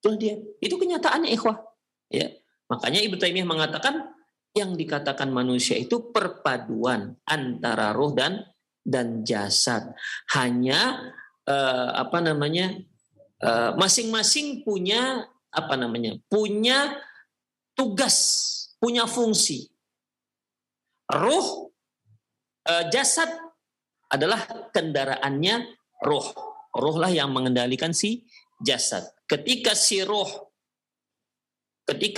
S1: Itu dia. Itu kenyataannya ikhwah. Ya. Makanya Ibnu Taimiyah mengatakan yang dikatakan manusia itu perpaduan antara ruh dan jasad. Hanya masing-masing punya punya tugas, punya fungsi. Ruh, jasad adalah kendaraannya ruh. Ruhlah yang mengendalikan si jasad. Ketika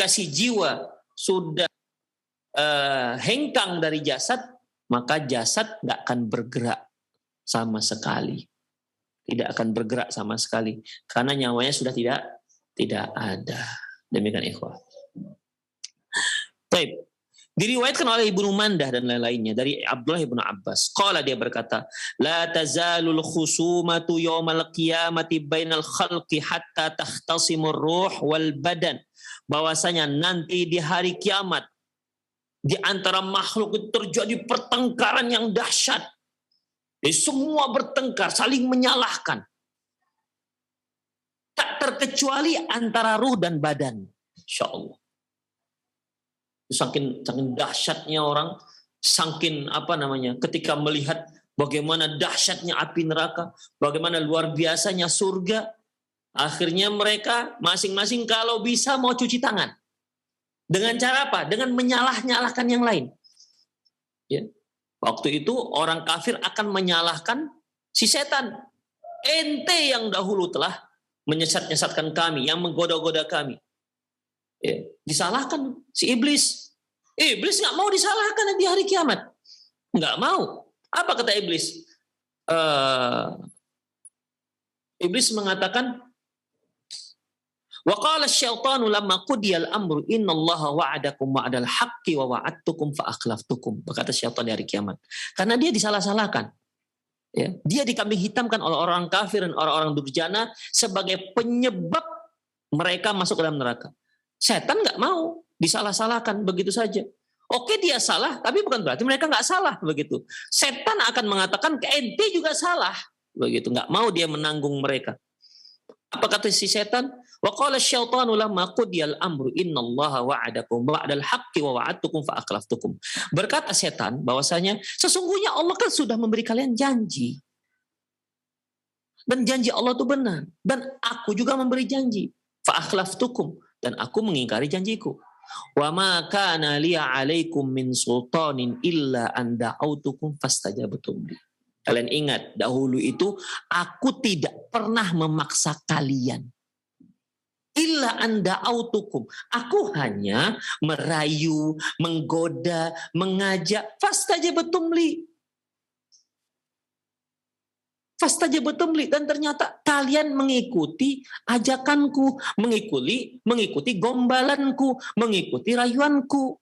S1: si jiwa sudah hengkang dari jasad, maka jasad nggak akan bergerak sama sekali. Tidak akan bergerak sama sekali. Karena nyawanya sudah tidak ada. Demikian ikhwah. Baik. Diriwayatkan oleh Ibnu Mandah dan lain-lainnya dari Abdullah Ibnu Abbas. Qala, dia berkata, la tazalul khusumatu yaumal qiyamati bainal khalqi hatta takhtasimur ruh wal badan. Bahwasanya nanti di hari kiamat di antara makhluk itu terjadi pertengkaran yang dahsyat. Jadi semua bertengkar, saling menyalahkan. Tak terkecuali antara ruh dan badan. Insyaallah. Saking dahsyatnya orang, saking ketika melihat bagaimana dahsyatnya api neraka, bagaimana luar biasanya surga, akhirnya mereka masing-masing kalau bisa mau cuci tangan. Dengan cara apa? Dengan menyalah-nyalahkan yang lain. Ya. Waktu itu orang kafir akan menyalahkan si setan. Ente yang dahulu telah menyesat-nyesatkan kami, yang menggoda-goda kami. Ya, disalahkan si iblis. Iblis nggak mau disalahkan di hari kiamat. Nggak mau. Apa kata iblis? Iblis mengatakan, wa qala asy-syaitanu lamma qudiyal amru innallaha wa'adakum wa'dal haqqi wa wa'adtukum fa akhlaftukum. Berkata syaitan di hari kiamat. Karena dia disalah-salahkan. Ya, dia dikambing hitamkan oleh orang kafir dan orang-orang durjana sebagai penyebab mereka masuk ke dalam neraka. Setan nggak mau disalah-salahkan begitu saja. Oke, dia salah, tapi bukan berarti mereka nggak salah begitu. Setan akan mengatakan ente juga salah begitu. Nggak mau dia menanggung mereka. Apa kata si setan? Wa qala asy-syaitanu lamma qudiyal amru innallaha wa'adakum wa'dal haqqi wa wa'adtukum fa akhlaftukum. Berkata setan bahwasanya sesungguhnya Allah kan sudah memberi kalian janji. Dan janji Allah itu benar, dan aku juga memberi janji. Fa akhlaftukum, dan aku mengingkari janjiku. Wa ma kana liya 'alaikum min sultanin illa an da'autukum fastajabtum li. Kalian ingat, dahulu itu aku tidak pernah memaksa kalian. Illa an da'autukum. Aku hanya merayu, menggoda, mengajak. Fastajabtum li. Fastajabtum li, dan ternyata kalian mengikuti ajakanku, mengikuti gombalanku, mengikuti rayuanku.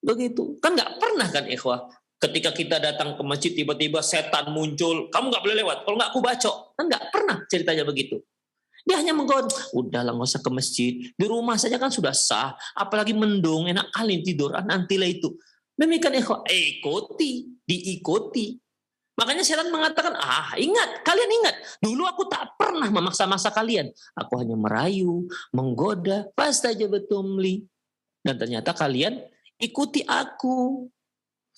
S1: Begitu. Kan nggak pernah kan ikhwah Ketika kita datang ke masjid, tiba-tiba setan muncul, kamu nggak boleh lewat, kalau nggak aku bacok. Kan nggak pernah ceritanya begitu. Dia hanya menggoda, udahlah nggak usah ke masjid, di rumah saja kan sudah sah, apalagi mendung, enak kali tidur, nantilah itu. Demikian diikuti. Makanya setan mengatakan, kalian ingat, dulu aku tak pernah memaksa-maksa kalian. Aku hanya merayu, menggoda, fastajabatumli. Dan ternyata kalian ikuti aku.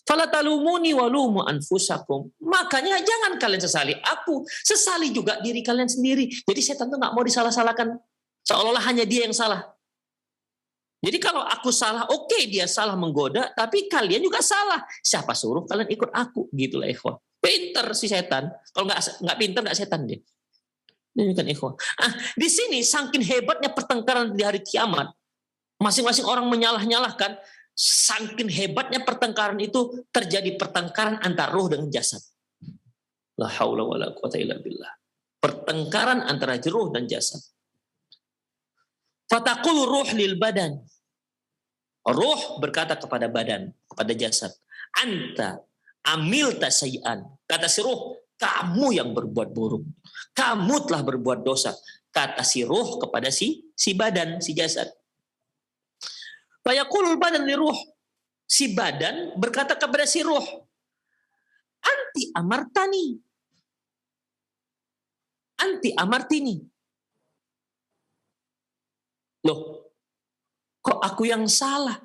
S1: Fala talumuni walumu anfusakum. Makanya jangan kalian sesali aku, sesali juga diri kalian sendiri. Jadi setan itu nggak mau disalah-salahkan, seolah-olah hanya dia yang salah. Jadi kalau aku salah, oke, dia salah menggoda, tapi kalian juga salah. Siapa suruh kalian ikut aku? Gitulah ikhwan. Pinter si setan. Kalau nggak pinter nggak setan dia. Ini kan ikhwan. Di sini saking hebatnya pertengkaran di hari kiamat, masing-masing orang menyalah-nyalahkan. Saking hebatnya pertengkaran itu, terjadi pertengkaran antara ruh dengan jasad. La haula wala quwata illa billah. Pertengkaran antara ruh dan jasad. Fataqul ruh lil badan. Ruh berkata kepada badan, kepada jasad, anta amilta sayyan. Kata si ruh, kamu yang berbuat buruk. Kamu telah berbuat dosa. Kata si ruh kepada si badan, si jasad. Fayaqulul badan li ruh. Si badan berkata kepada si ruh, anti amartani. Anti amartini. Loh, kok aku yang salah?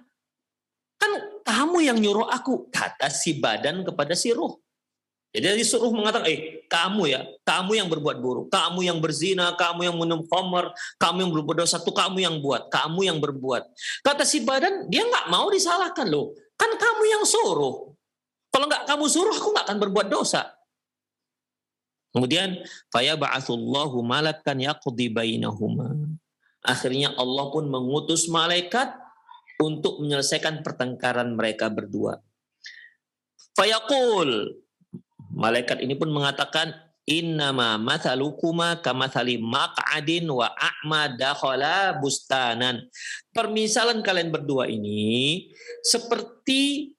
S1: Kan kamu yang nyuruh aku, kata si badan kepada si ruh. Jadi si ruh mengatakan, kamu yang berbuat buruk, kamu yang berzina, kamu yang minum khamr, kamu yang berbuat dosa, itu kamu yang buat, kamu yang berbuat. Kata si badan, dia nggak mau disalahkan loh, kan kamu yang suruh. Kalau nggak kamu suruh, aku nggak akan berbuat dosa. Kemudian, fayab'atsullahu malakan yaqdi bainahuma. Akhirnya Allah pun mengutus malaikat untuk menyelesaikan pertengkaran mereka berdua. Fayaqul, malaikat ini pun mengatakan, innama mathalukuma kamathali maq'adin wa a'ma dakhala bustanan. Permisalan kalian berdua ini seperti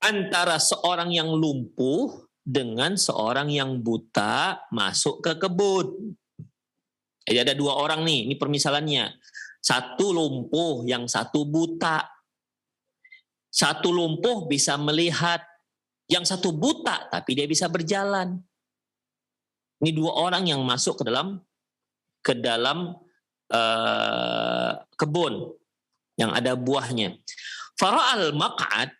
S1: antara seorang yang lumpuh dengan seorang yang buta masuk ke kebun. Jadi ada dua orang nih, ini permisalannya. Satu lumpuh, yang satu buta. Satu lumpuh bisa melihat, yang satu buta tapi dia bisa berjalan. Ini dua orang yang masuk ke dalam kebun yang ada buahnya. Fara'al maq'ad,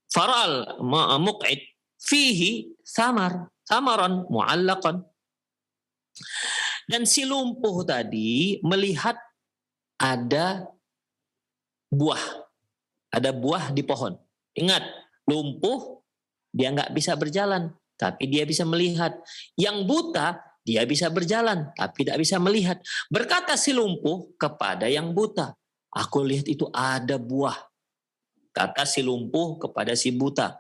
S1: fara'al muq'id fihi samaran mu'allaqan. Dan si lumpuh tadi melihat ada buah di pohon. Ingat, lumpuh dia nggak bisa berjalan, tapi dia bisa melihat. Yang buta, dia bisa berjalan, tapi tidak bisa melihat. Berkata si lumpuh kepada yang buta, aku lihat itu ada buah. Kata si lumpuh kepada si buta.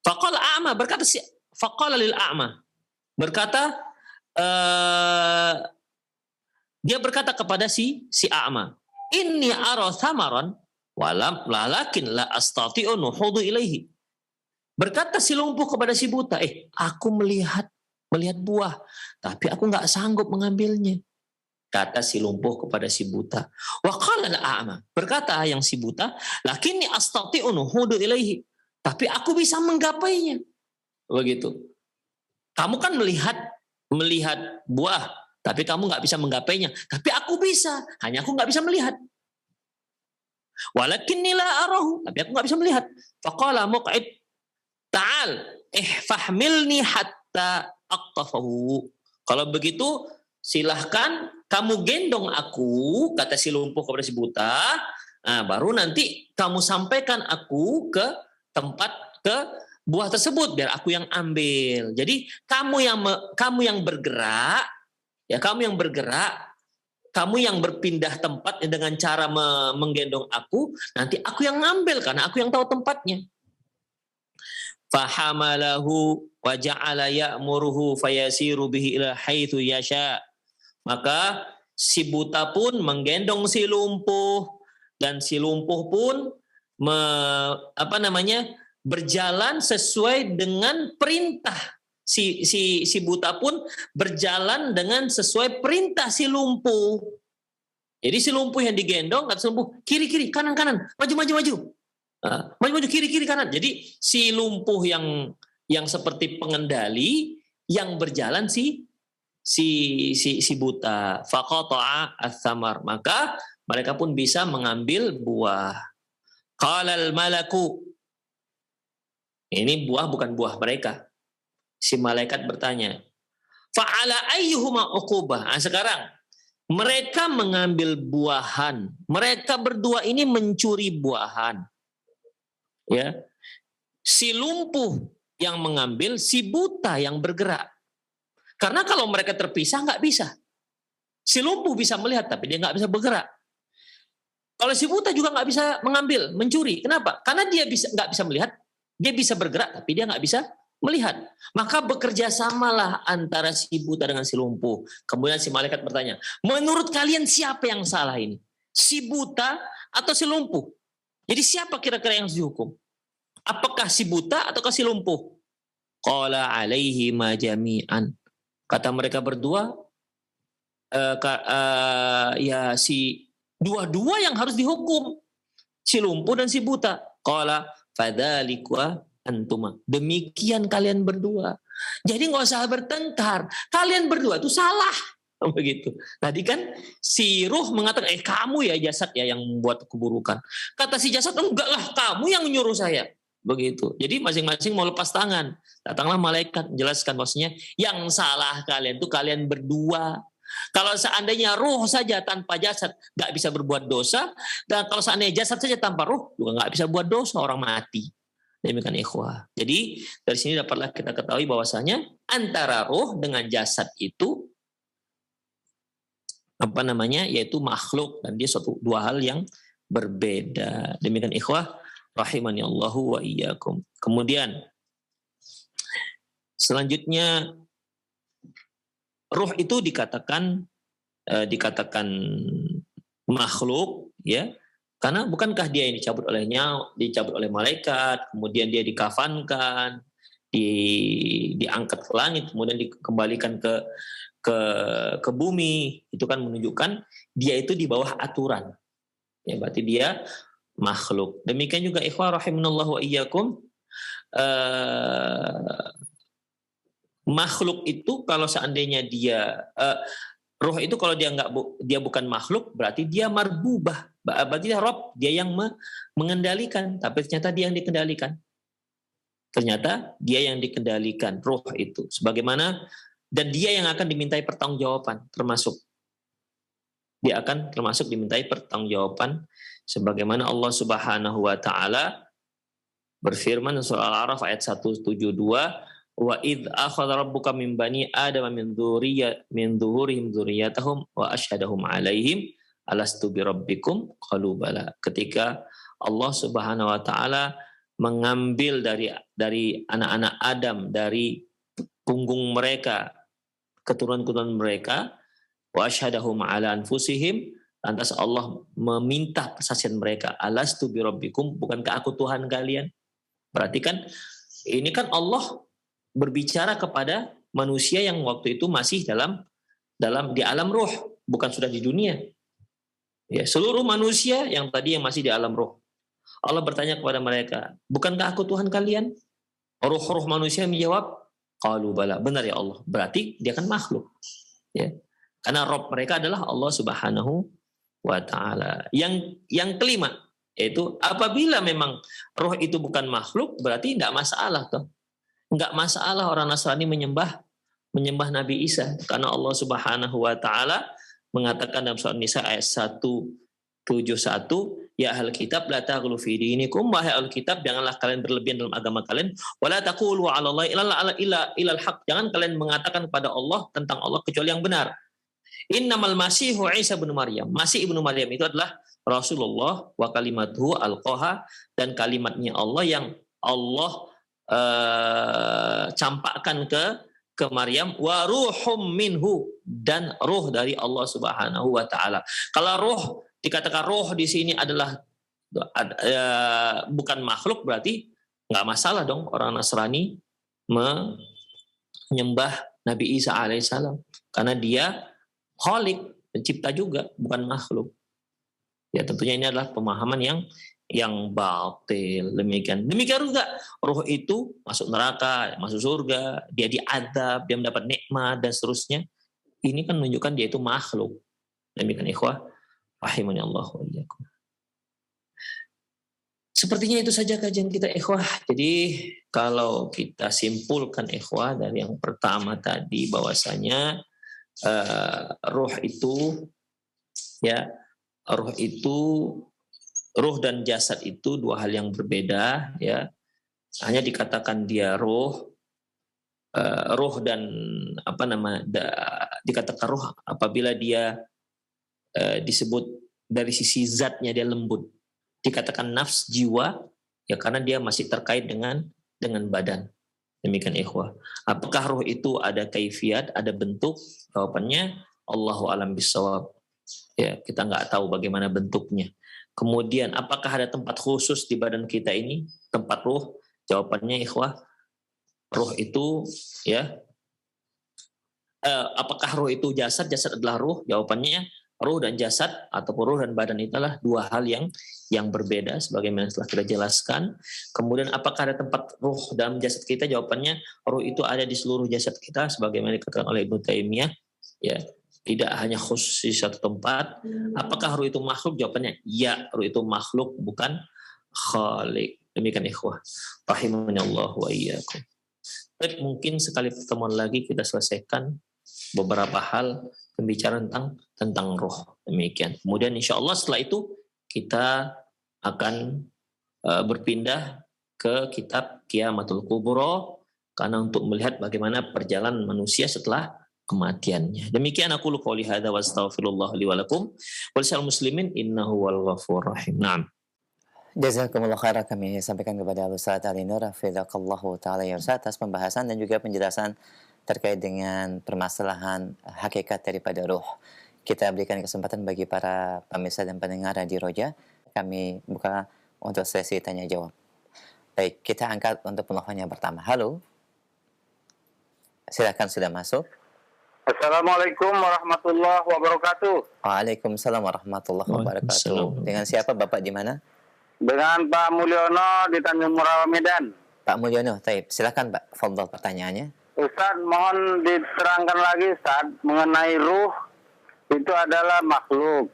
S1: Faqala a'ma, faqala lil a'ma. Dia berkata kepada si a'ma, inni ara thamaran walakin la astati'u nuhudu ilaihi. Berkata si lumpuh kepada si buta, aku melihat buah, tapi aku nggak sanggup mengambilnya. Kata si lumpuh kepada si buta. Wa qala al-a'ma, berkata yang si buta, lakinni astati'u nuhudu ilaihi, tapi aku bisa menggapainya. Begitu. Kamu kan melihat buah, tapi kamu nggak bisa menggapainya. Tapi aku bisa, hanya aku nggak bisa melihat. Walakinni la arahu, tapi aku nggak bisa melihat. Faqala muq'id, ta'al, fahmilni hatta aqtafahu. Kalau begitu, silahkan kamu gendong aku, kata si lumpuh kepada si buta. Nah, baru nanti kamu sampaikan aku ke tempat, ke buah tersebut, biar aku yang ambil. Jadi kamu yang bergerak, kamu yang berpindah tempat dengan cara menggendong aku, nanti aku yang ngambil karena aku yang tahu tempatnya. Fahamalahu wa ja'ala ya'muruhu fayasiru bihi ila haitsu yasha. Maka si buta pun menggendong si lumpuh, dan si lumpuh pun berjalan sesuai dengan perintah. Si buta pun berjalan dengan sesuai perintah si lumpuh. Jadi si lumpuh yang digendong, kata si lumpuh, kiri, kanan, maju. Maju, kiri, kanan. Jadi si lumpuh yang seperti pengendali, yang berjalan si buta. Faqata'a ats-tsamar. Maka mereka pun bisa mengambil buah. Qalal malaku. Ini buah bukan buah mereka. Si malaikat bertanya, fa'ala ayyuhuma uqubah. Nah, sekarang mereka mengambil buahan. Mereka berdua ini mencuri buahan. Ya. Si lumpuh yang mengambil, si buta yang bergerak. Karena kalau mereka terpisah nggak bisa. Si lumpuh bisa melihat tapi dia nggak bisa bergerak. Kalau si buta juga nggak bisa mengambil, mencuri. Kenapa? Karena dia nggak bisa melihat, dia bisa bergerak tapi dia nggak bisa melihat. Maka bekerja samalah antara si buta dengan si lumpuh. Kemudian si malaikat bertanya, menurut kalian siapa yang salah ini? Si buta atau si lumpuh? Jadi siapa kira-kira yang harus dihukum? Apakah si buta atau si lumpuh? Qala alaihi ma jami'an. Kata mereka berdua, ya si dua-dua yang harus dihukum. Si lumpuh dan si buta. Qala fadzalika antuma. Demikian kalian berdua. Jadi nggak usah bertengkar. Kalian berdua itu salah. Begitu. Tadi kan si ruh mengatakan, kamu ya jasad ya yang membuat keburukan. Kata si jasad, enggak lah, kamu yang nyuruh saya. Begitu. Jadi masing-masing mau lepas tangan. Datanglah malaikat menjelaskan maksudnya, yang salah kalian itu kalian berdua. Kalau seandainya ruh saja tanpa jasad nggak bisa berbuat dosa, dan kalau seandainya jasad saja tanpa ruh juga nggak bisa buat dosa, orang mati. Demikian ikhwah. Jadi dari sini dapatlah kita ketahui bahwasanya antara roh dengan jasad itu yaitu makhluk, dan dia dua hal yang berbeda. Demikian ikhwah rahimani Allahu wa iyyakum. Kemudian selanjutnya roh itu dikatakan makhluk, ya. Karena bukankah dia yang dicabut oleh malaikat, kemudian dia dikafankan, diangkat ke langit, kemudian dikembalikan ke bumi. Itu kan menunjukkan dia itu di bawah aturan. Ya, berarti dia makhluk. Demikian juga ikhwah rahimanallahu wa iyyakum, makhluk itu kalau seandainya roh itu kalau dia bukan makhluk, berarti dia marbubah. Berarti dia Rob, dia yang mengendalikan, tapi ternyata dia yang dikendalikan. Ternyata dia yang dikendalikan, roh itu. Sebagaimana, dan dia yang akan dimintai pertanggungjawaban, termasuk. Dia akan termasuk dimintai pertanggungjawaban, sebagaimana Allah Subhanahu wa Ta'ala berfirman dalam surah Al-A'raf ayat 172, wa idh akhadha rabbuka min bani adama min dhuhurihim dzurriyyatahum wa asyhadahum 'alaihim alastu bi rabbikum qalu bala. Ketika Allah Subhanahu wa taala mengambil dari anak-anak Adam, dari punggung mereka, keturunan-keturunan mereka, wa asyhadahum 'ala anfusihim, lantas Allah meminta persaksian mereka, alastu bi rabbikum, bukankah aku Tuhan kalian? Berarti kan ini kan Allah berbicara kepada manusia yang waktu itu masih di alam roh, bukan sudah di dunia. Ya, seluruh manusia yang masih di alam roh. Allah bertanya kepada mereka, bukankah aku Tuhan kalian? Roh-roh manusia menjawab, qalu bala, benar ya Allah. Berarti dia kan makhluk. Ya. Karena Rabb mereka adalah Allah Subhanahu wa Ta'ala. Yang kelima, yaitu apabila memang roh itu bukan makhluk, berarti tidak masalah toh. Enggak masalah orang Nasrani menyembah Nabi Isa, karena Allah Subhanahu wa Ta'ala mengatakan dalam surah Nisa ayat 171, ya ahlul kitab la taghlu fi dinikum, wahai ahlul kitab janganlah kalian berlebihan dalam agama kalian, wala taqulu 'ala Allahi illa al-haq, jangan kalian mengatakan kepada Allah tentang Allah kecuali yang benar. Innamal masihu Isa bin Maryam, Masih ibnu Maryam itu adalah Rasulullah wa kalimatuhu alqaha, dan kalimatnya Allah yang Allah campakkan ke Maryam, wa ruhum minhu, dan ruh dari Allah Subhanahu wa Ta'ala. Kalau ruh dikatakan ruh di sini adalah bukan makhluk, berarti Nggak masalah dong orang Nasrani menyembah Nabi Isa alaihissalam. Karena dia Khalik, pencipta juga, bukan makhluk. Ya tentunya ini adalah pemahaman yang batil. Demikian juga roh itu masuk neraka, masuk surga, dia diadab, dia mendapat nikmat dan seterusnya. Ini kan menunjukkan dia itu makhluk. Demikian ikhwah, rahimani Allah wa iyyakum. Sepertinya itu saja kajian kita ikhwah. Jadi kalau kita simpulkan ikhwah dari yang pertama tadi bahwasanya roh itu ya, roh dan jasad itu dua hal yang berbeda ya. Hanya dikatakan dia roh dan dikatakan roh apabila dia disebut dari sisi zatnya dia lembut. Dikatakan nafs, jiwa ya karena dia masih terkait dengan badan. Demikian ikhwah. Apakah roh itu ada kaifiat, ada bentuk? Jawabannya Allahu a'lam bishawab. Ya, kita nggak tahu bagaimana bentuknya. Kemudian apakah ada tempat khusus di badan kita ini, tempat roh? Jawabannya ikhwah, roh itu ya apakah roh itu jasad adalah roh? Jawabannya roh dan jasad ataupun roh dan badan itulah dua hal yang berbeda sebagaimana telah kita jelaskan. Kemudian apakah ada tempat roh dalam jasad kita? Jawabannya roh itu ada di seluruh jasad kita sebagaimana dikatakan oleh Ibnu Taimiyah ya, tidak hanya khusus di satu tempat. Apakah roh itu makhluk? Jawabannya ya, roh itu makhluk bukan khalik. Demikian ikhwah, rahimani Allah wa iyyakum. Baik, mungkin sekali pertemuan lagi kita selesaikan beberapa hal pembicaraan tentang roh. Demikian. Kemudian insya Allah setelah itu kita akan berpindah ke kitab Qiyamatul Kubro karena untuk melihat bagaimana perjalanan manusia setelah kematiannya. Demikian aku qouli hadza wa astaghfirullah li wa lakum wa lisal muslimin innahu wal ghafurur rahim. Naam.
S2: Jazakumullah khairan, kami sampaikan kepada Ustaz Ali Nur hafidzakallahu taala ya Ustaz atas pembahasan dan juga penjelasan terkait dengan permasalahan hakikat daripada ruh. Kita berikan kesempatan bagi para pemirsa dan pendengar Radio Roja. Kami buka untuk sesi tanya jawab. Baik, kita angkat untuk penelpon yang pertama. Halo. Silakan, sudah masuk.
S3: Assalamualaikum warahmatullahi wabarakatuh.
S2: Waalaikumsalam warahmatullahi wabarakatuh. Dengan siapa Bapak di mana?
S3: Dengan Pak Mulyono di Tanjung Morawa, Medan.
S2: Pak Mulyono, taib. Silakan Pak, fadhil pertanyaannya.
S3: Ustaz, mohon diterangkan lagi Ustaz mengenai ruh itu adalah makhluk.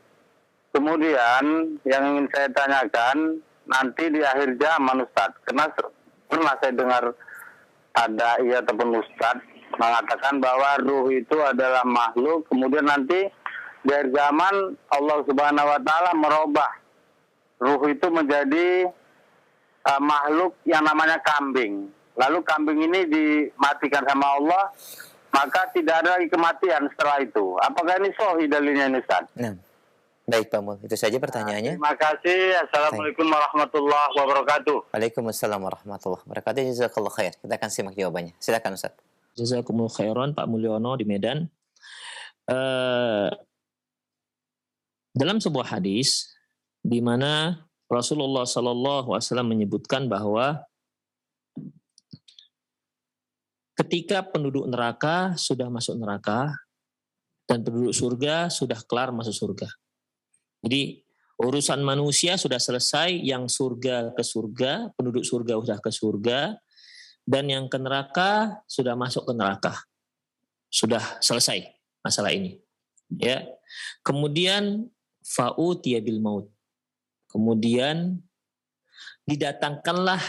S3: Kemudian yang ingin saya tanyakan nanti di akhir zaman Ustaz, karena pernah saya dengar ada ataupun Ustaz mengatakan bahwa ruh itu adalah makhluk. Kemudian nanti di akhir zaman Allah Subhanahu Wa Taala merubah ruh itu menjadi makhluk yang namanya kambing. Lalu kambing ini dimatikan sama Allah, maka tidak ada lagi kematian setelah itu. Apakah ini sahih dalilnya ini, Ustaz?
S2: Nah, baik Pak Mul, itu saja pertanyaannya.
S3: Terima kasih. Assalamualaikum warahmatullahi wabarakatuh.
S2: Waalaikumsalam warahmatullahi wabarakatuh. Jazakallah khair. Kita akan simak jawabannya. Silakan Ustaz.
S1: Jazakumullah khairan Pak Mulyono di Medan. Dalam sebuah hadis di mana Rasulullah SAW menyebutkan bahwa ketika penduduk neraka sudah masuk neraka dan penduduk surga sudah kelar masuk surga. Jadi urusan manusia sudah selesai, yang surga ke surga, penduduk surga sudah ke surga, dan yang ke neraka sudah masuk ke neraka. Sudah selesai masalah ini. Ya. Kemudian fa'utiya bil maut. Kemudian didatangkanlah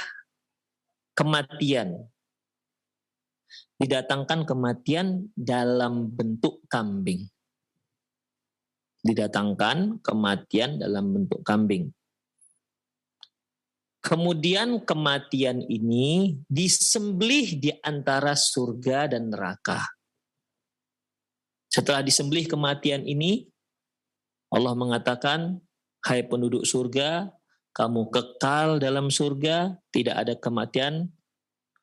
S1: kematian. Didatangkan kematian dalam bentuk kambing. Didatangkan kematian dalam bentuk kambing. Kemudian kematian ini disembelih di antara surga dan neraka. Setelah disembelih kematian ini, Allah mengatakan, hai penduduk surga, kamu kekal dalam surga, tidak ada kematian.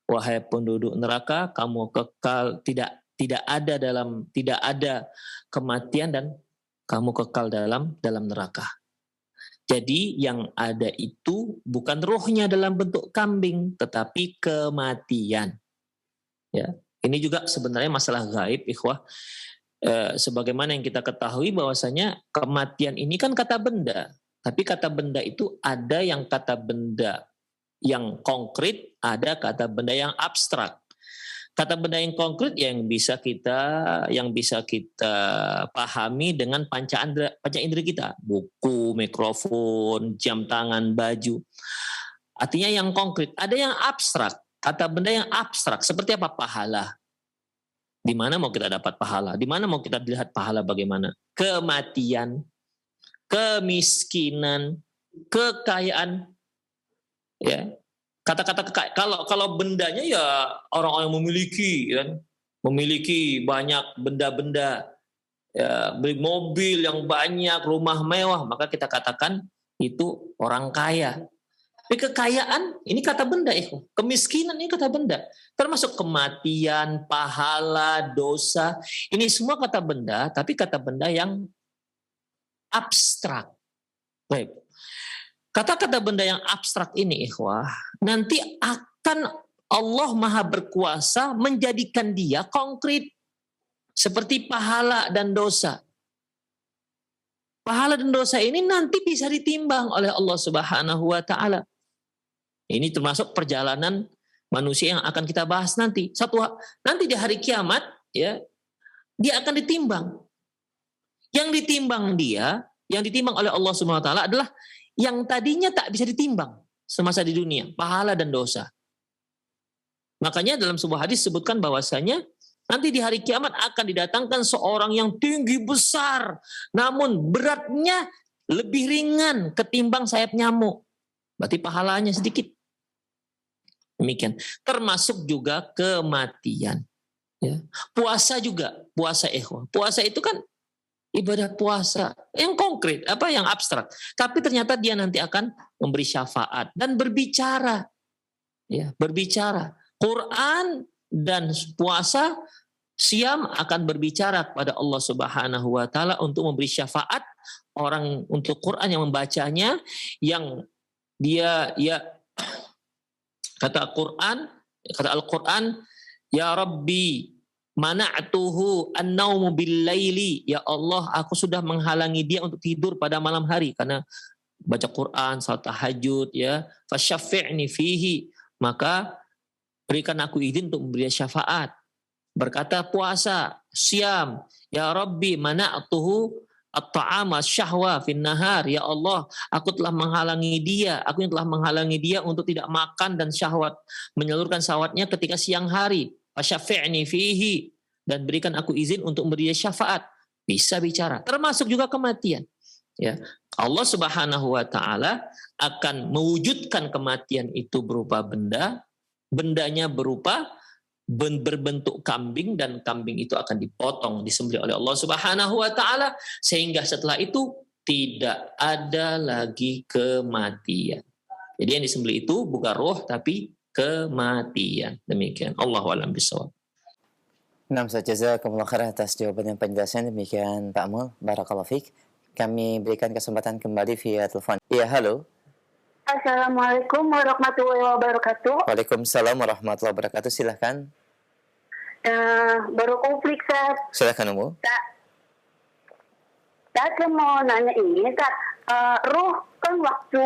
S1: Wahai penduduk neraka, kamu kekal, tidak ada kematian dan kamu kekal dalam neraka. Jadi yang ada itu bukan ruhnya dalam bentuk kambing, tetapi kematian. Ya, ini juga sebenarnya masalah gaib, ikhwah. Sebagaimana yang kita ketahui bahwasanya kematian ini kan kata benda, tapi kata benda itu ada yang kata benda yang konkret, ada kata benda yang abstrak. Kata benda yang konkret yang bisa kita pahami dengan panca indera kita, buku, mikrofon, jam tangan, baju. Artinya yang konkret. Ada yang abstrak, kata benda yang abstrak seperti apa? Pahala. Di mana mau kita dapat pahala? Di mana mau kita lihat pahala bagaimana? Kematian, kemiskinan, kekayaan, ya. Kata-kata kalau bendanya ya orang-orang yang memiliki banyak benda-benda, ya, beli mobil yang banyak, rumah mewah, maka kita katakan itu orang kaya. Tapi kekayaan ini kata benda, kemiskinan ini kata benda, termasuk kematian, pahala, dosa, ini semua kata benda, tapi kata benda yang abstrak. Baik. Kata-kata benda yang abstrak ini, ikhwah, nanti akan Allah Maha Berkuasa menjadikan dia konkret. Seperti pahala dan dosa. Pahala dan dosa ini nanti bisa ditimbang oleh Allah Subhanahu wa Ta'ala. Ini termasuk perjalanan manusia yang akan kita bahas nanti. Nanti di hari kiamat, ya, dia akan ditimbang. Yang ditimbang oleh Allah Subhanahu wa Ta'ala adalah yang tadinya tak bisa ditimbang semasa di dunia, pahala dan dosa. Makanya dalam sebuah hadis sebutkan bahwasanya nanti di hari kiamat akan didatangkan seorang yang tinggi besar, namun beratnya lebih ringan ketimbang sayap nyamuk. Berarti pahalanya sedikit. Demikian. Termasuk juga kematian. Ya. Puasa juga, puasa ikhwah. Puasa itu kan ibadah puasa yang konkret, yang abstrak. Tapi ternyata dia nanti akan memberi syafaat dan berbicara. Ya, berbicara. Quran dan puasa, siam akan berbicara kepada Allah Subhanahu wa Ta'ala untuk memberi syafaat orang untuk Quran yang membacanya, yang dia kata Al-Quran, ya Rabbi mana'tuhu an-naumu bil-laili, ya Allah aku sudah menghalangi dia untuk tidur pada malam hari karena baca Quran, salat tahajud, ya, fasyafi'ni fihi, maka berikan aku izin untuk memberi syafaat. Berkata puasa, siam, ya Rabbi mana'tuhu at-ta'ama syahwa fin nahar, ya Allah aku telah menghalangi dia, untuk tidak makan dan syahwat, menyalurkan syahwatnya ketika siang hari. Fasyafi'ni fihi, dan berikan aku izin untuk memberi syafaat. Bisa bicara, termasuk juga kematian. Ya, Allah Subhanahu wa Ta'ala akan mewujudkan kematian itu berupa benda, bendanya berupa berbentuk kambing, dan kambing itu akan dipotong, disembelih oleh Allah Subhanahu wa Ta'ala, sehingga setelah itu tidak ada lagi kematian. Jadi yang disembelih itu bukan roh tapi kematian. Demikian. Allahu a'lam bishawab.
S2: Nah, jazakumullah khairan atas jawaban dan penjelasan. Demikian Pak Mul, barakallahu fiik. Kami berikan kesempatan kembali via telepon. Iya, halo.
S4: Assalamualaikum warahmatullahi wabarakatuh.
S2: Waalaikumsalam warahmatullahi wabarakatuh. Silahkan.
S4: Baru konflik, Ustaz.
S2: Silahkan, Umu.
S4: Saya mau nanya ini, Ustaz. Ruh kan waktu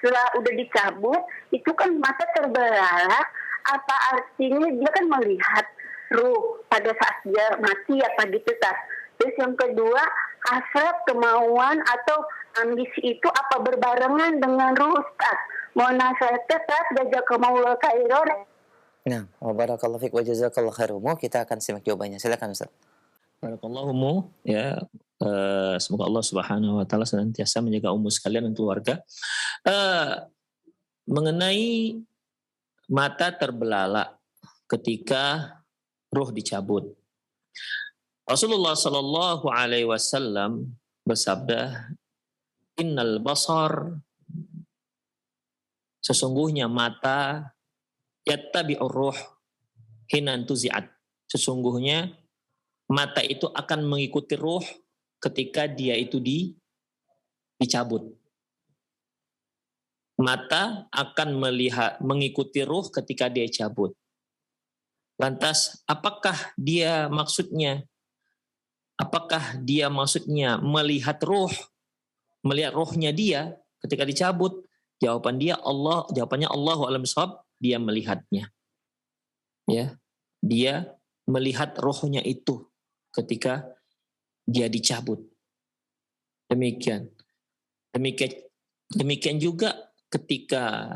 S4: setelah udah dicabut, itu kan mata terbelalak. Apa artinya dia kan melihat ruh pada saat dia mati apa gitu, Ustaz. Terus yang kedua, hasrat, kemauan atau ambisi itu apa berbarengan dengan ruh, Ustaz? Mohon nasihat, Ustaz, jazakumullah khairan.
S2: Nah, barakallahu fiik wa jazakallahu khairan. Kita akan simak jawabannya. Silakan, Ustaz.
S1: Barakallahu, ya. Semoga Allah Subhanahu wa Ta'ala senantiasa menjaga ummu sekalian dan keluarga. Mengenai mata terbelalak ketika ruh dicabut, Rasulullah Shallallahu Alaihi Wasallam bersabda, Innal basar, sesungguhnya mata, yattabi'ur ruh hinan tuzi'at, sesungguhnya mata itu akan mengikuti ruh ketika dia itu dicabut. Mata akan melihat, mengikuti ruh ketika dia cabut. Lantas, apakah dia maksudnya melihat rohnya dia ketika dicabut? Jawabannya Allahu a'lam bishawab, dia melihatnya. Ya, dia melihat rohnya itu ketika dia dicabut. Demikian juga ketika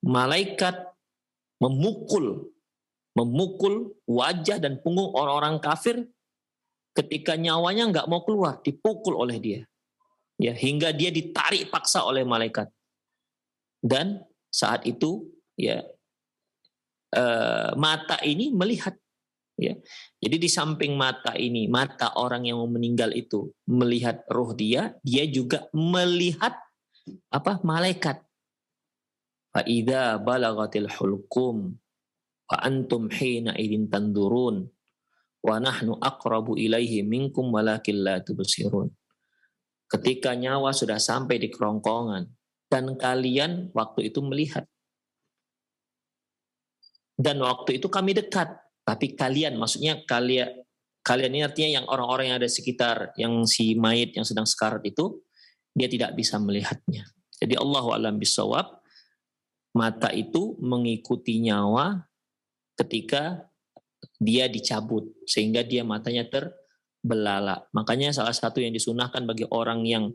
S1: malaikat memukul wajah dan punggung orang-orang kafir ketika nyawanya nggak mau keluar, dipukul oleh dia, ya, hingga dia ditarik paksa oleh malaikat. Dan saat itu, ya, mata ini melihat, ya. Jadi di samping mata ini, mata orang yang meninggal itu melihat roh dia juga melihat malaikat. Fa idza balagatil hulqum fa antum hina idin tandurun wa nahnu aqrabu ilaihi minkum walakin la tubsirun. Ketika nyawa sudah sampai di kerongkongan dan kalian waktu itu melihat. Dan waktu itu kami dekat, tapi kalian, maksudnya kalian ini artinya yang orang-orang yang ada sekitar, yang si mayit yang sedang sekarat itu, dia tidak bisa melihatnya. Jadi Allahu a'lam bishawab, mata itu mengikuti nyawa ketika dia dicabut, sehingga dia matanya terbelalak. Makanya salah satu yang disunahkan bagi orang yang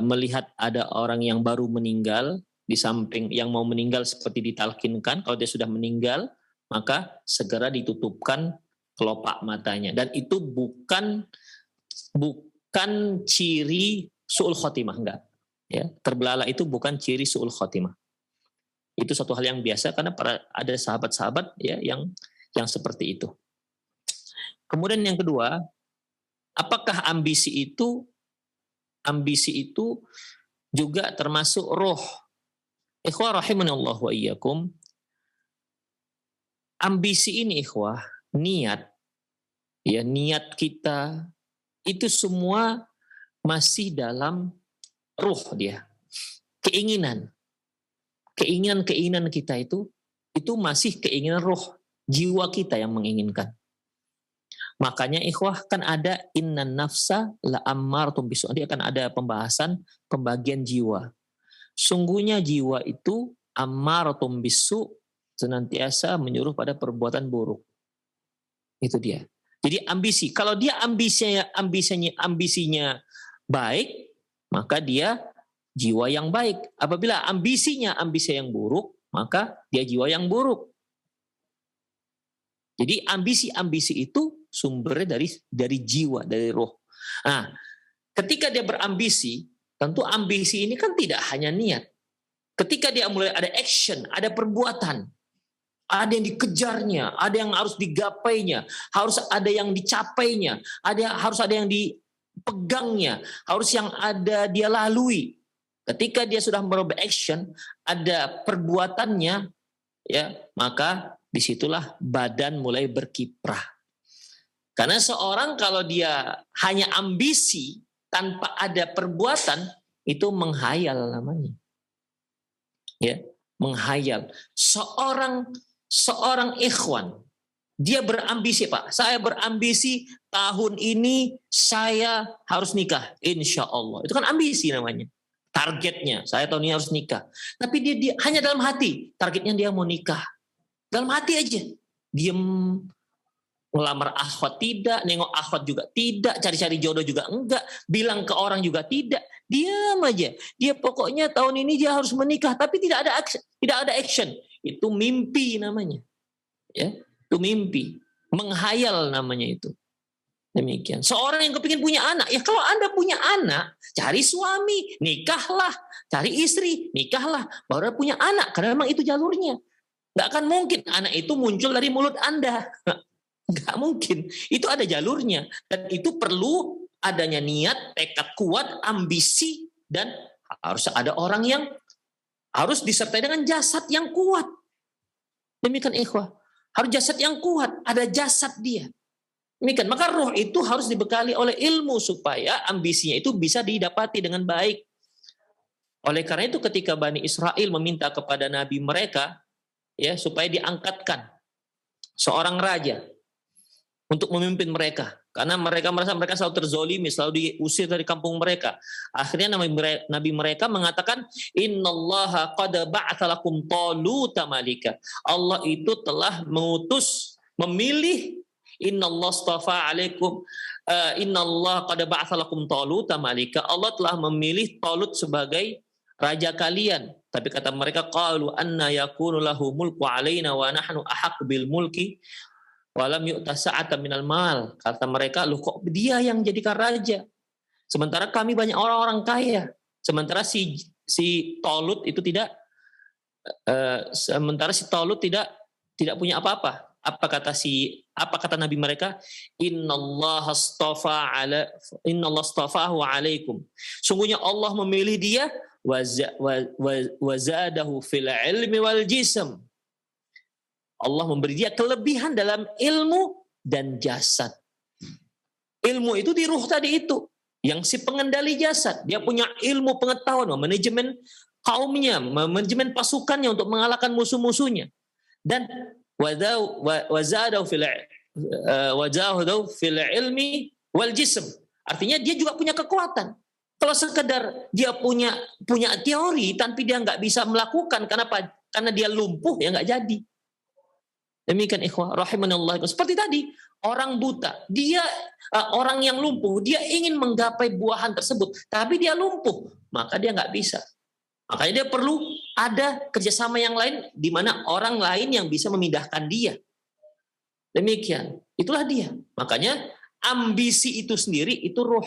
S1: melihat ada orang yang baru meninggal, di samping yang mau meninggal seperti ditalkinkan, kalau dia sudah meninggal, maka segera ditutupkan kelopak matanya. Dan itu bukan ciri su'ul khotimah, enggak. Ya, terbelalak itu bukan ciri su'ul khotimah. Itu suatu hal yang biasa karena ada sahabat-sahabat, ya, yang seperti itu. Kemudian yang kedua, apakah ambisi itu juga termasuk roh? Ikhwah rahimanallah wa iyyakum. Ambisi ini, ikhwah, niat kita itu semua masih dalam ruh dia. Keinginan kita itu masih keinginan ruh, jiwa kita yang menginginkan. Makanya ikhwah kan ada innan nafsa la ammartum bisu. Nanti akan ada pembahasan pembagian jiwa. Sungguhnya jiwa itu ammartum bisu, senantiasa menyuruh pada perbuatan buruk. Itu dia. Jadi ambisi, kalau dia ambisinya baik, maka dia jiwa yang baik. Apabila ambisi yang buruk, maka dia jiwa yang buruk. Jadi ambisi itu sumbernya dari jiwa, dari roh. Nah, ketika dia berambisi, tentu ambisi ini kan tidak hanya niat. Ketika dia mulai ada action, ada perbuatan, ada yang dikejarnya, ada yang harus digapainya, harus ada yang dicapainya, harus ada yang dipegangnya, harus yang ada dia lalui. Ketika dia sudah merubah action, ada perbuatannya, ya, maka disitulah badan mulai berkiprah. Karena seorang kalau dia hanya ambisi tanpa ada perbuatan, itu menghayal namanya. Ya, menghayal. Seorang ikhwan, dia berambisi, Pak. Saya berambisi tahun ini saya harus nikah, insya Allah. Itu kan ambisi namanya. Targetnya, saya tahun ini harus nikah. Tapi dia hanya dalam hati, targetnya dia mau nikah. Dalam hati aja. Diem, ngelamar akhwat tidak, nengok akhwat juga tidak, cari-cari jodoh juga enggak, bilang ke orang juga tidak. Diam aja. Dia pokoknya tahun ini dia harus menikah, tapi tidak ada action. Itu mimpi namanya. Ya, itu mimpi. Menghayal namanya itu. Demikian. Seorang yang kepingin punya anak, ya kalau Anda punya anak, cari suami, nikahlah. Cari istri, nikahlah. Baru punya anak, karena memang itu jalurnya. Nggak akan mungkin anak itu muncul dari mulut Anda. Nggak mungkin. Itu ada jalurnya. Dan itu perlu adanya niat, tekad kuat, ambisi, dan harus ada orang yang harus disertai dengan jasad yang kuat. Demikian ikhwah. Harus jasad yang kuat. Ada jasad dia. Demikian, maka ruh itu harus dibekali oleh ilmu supaya ambisinya itu bisa didapati dengan baik. Oleh karena itu ketika Bani Israel meminta kepada nabi mereka ya supaya diangkatkan seorang raja untuk memimpin mereka, karena mereka merasa mereka selalu terzolimi, selalu diusir dari kampung mereka. Akhirnya nabi mereka mengatakan, Innallaha qad ba'atha lakum Taluta malika. Allah itu telah mengutus, memilih, Innallaha astafa alaikum, Innallaha qad ba'atha lakum Taluta malika. Allah telah memilih Talut sebagai raja kalian. Tapi kata mereka, qalu anna yakunu lahu mulku alaina wa nahnu ahaq bil mulki walam yu'ta sa'atan minal mal. Kata mereka, loh kok dia yang jadikan raja? Sementara kami banyak orang-orang kaya. Sementara si Talut itu tidak tidak punya apa-apa. Apa kata nabi mereka? Innallaha astafahu alaikum. Sungguhnya Allah memilih dia wa zadahu fil ilmi wal jism. Allah memberi dia kelebihan dalam ilmu dan jasad. Ilmu itu di ruh tadi itu, yang si pengendali jasad. Dia punya ilmu pengetahuan, manajemen kaumnya, manajemen pasukannya untuk mengalahkan musuh-musuhnya. Dan wazadahu fil ilmi wal jism. Artinya dia juga punya kekuatan. Kalau sekedar dia punya teori tapi dia nggak bisa melakukan, kenapa? Karena dia lumpuh, ya nggak jadi. Demikian ikhwah rahimanallah. Seperti tadi, orang buta, dia orang yang lumpuh, dia ingin menggapai buahan tersebut, tapi dia lumpuh, maka dia nggak bisa. Makanya dia perlu ada kerjasama yang lain, di mana orang lain yang bisa memindahkan dia. Demikian, itulah dia. Makanya ambisi itu sendiri itu ruh.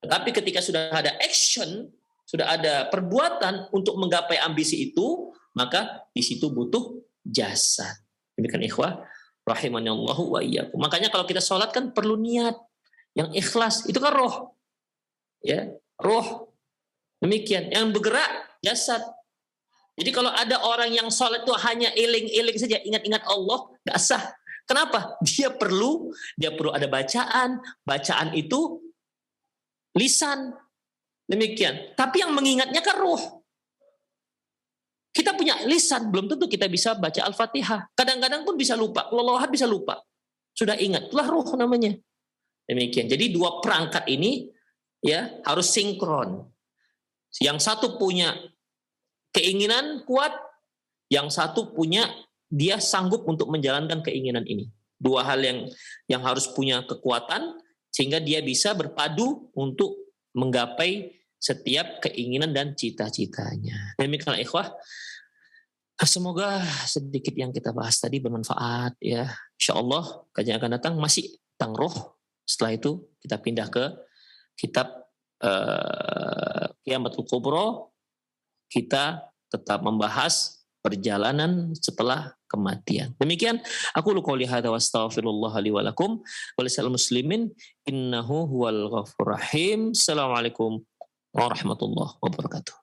S1: Tetapi ketika sudah ada action, sudah ada perbuatan untuk menggapai ambisi itu, maka di situ butuh jasad. Demikian ikhwah rahimanallahu wa iyyakum. Makanya kalau kita sholat kan perlu niat yang ikhlas, itu kan roh. Ya, roh. Demikian, yang bergerak jasad. Jadi kalau ada orang yang sholat itu hanya iling-iling saja, ingat-ingat Allah, nggak sah. Kenapa? Dia perlu ada bacaan itu lisan. Demikian. Tapi yang mengingatnya kan roh. Kita punya lisan, belum tentu kita bisa baca Al-Fatihah. Kadang-kadang pun bisa lupa. Kalau bisa lupa. Sudah ingat, itulah roh namanya. Demikian. Jadi dua perangkat ini ya harus sinkron. Yang satu punya keinginan kuat, yang satu punya dia sanggup untuk menjalankan keinginan ini. Dua hal yang harus punya kekuatan sehingga dia bisa berpadu untuk menggapai setiap keinginan dan cita-citanya. Demikianlah ikhwah. Semoga sedikit yang kita bahas tadi bermanfaat ya. Insyaallah kajian akan datang masih tentang roh. Setelah itu kita pindah ke kitab Qiyamatul Kubra. Kita tetap membahas perjalanan setelah kematian. Demikian aku qouli hadza wa astaghfirullah li wa lakum wa lisal muslimin innahu huwal ghafurur rahim. Assalamualaikum warahmatullahi wabarakatuh.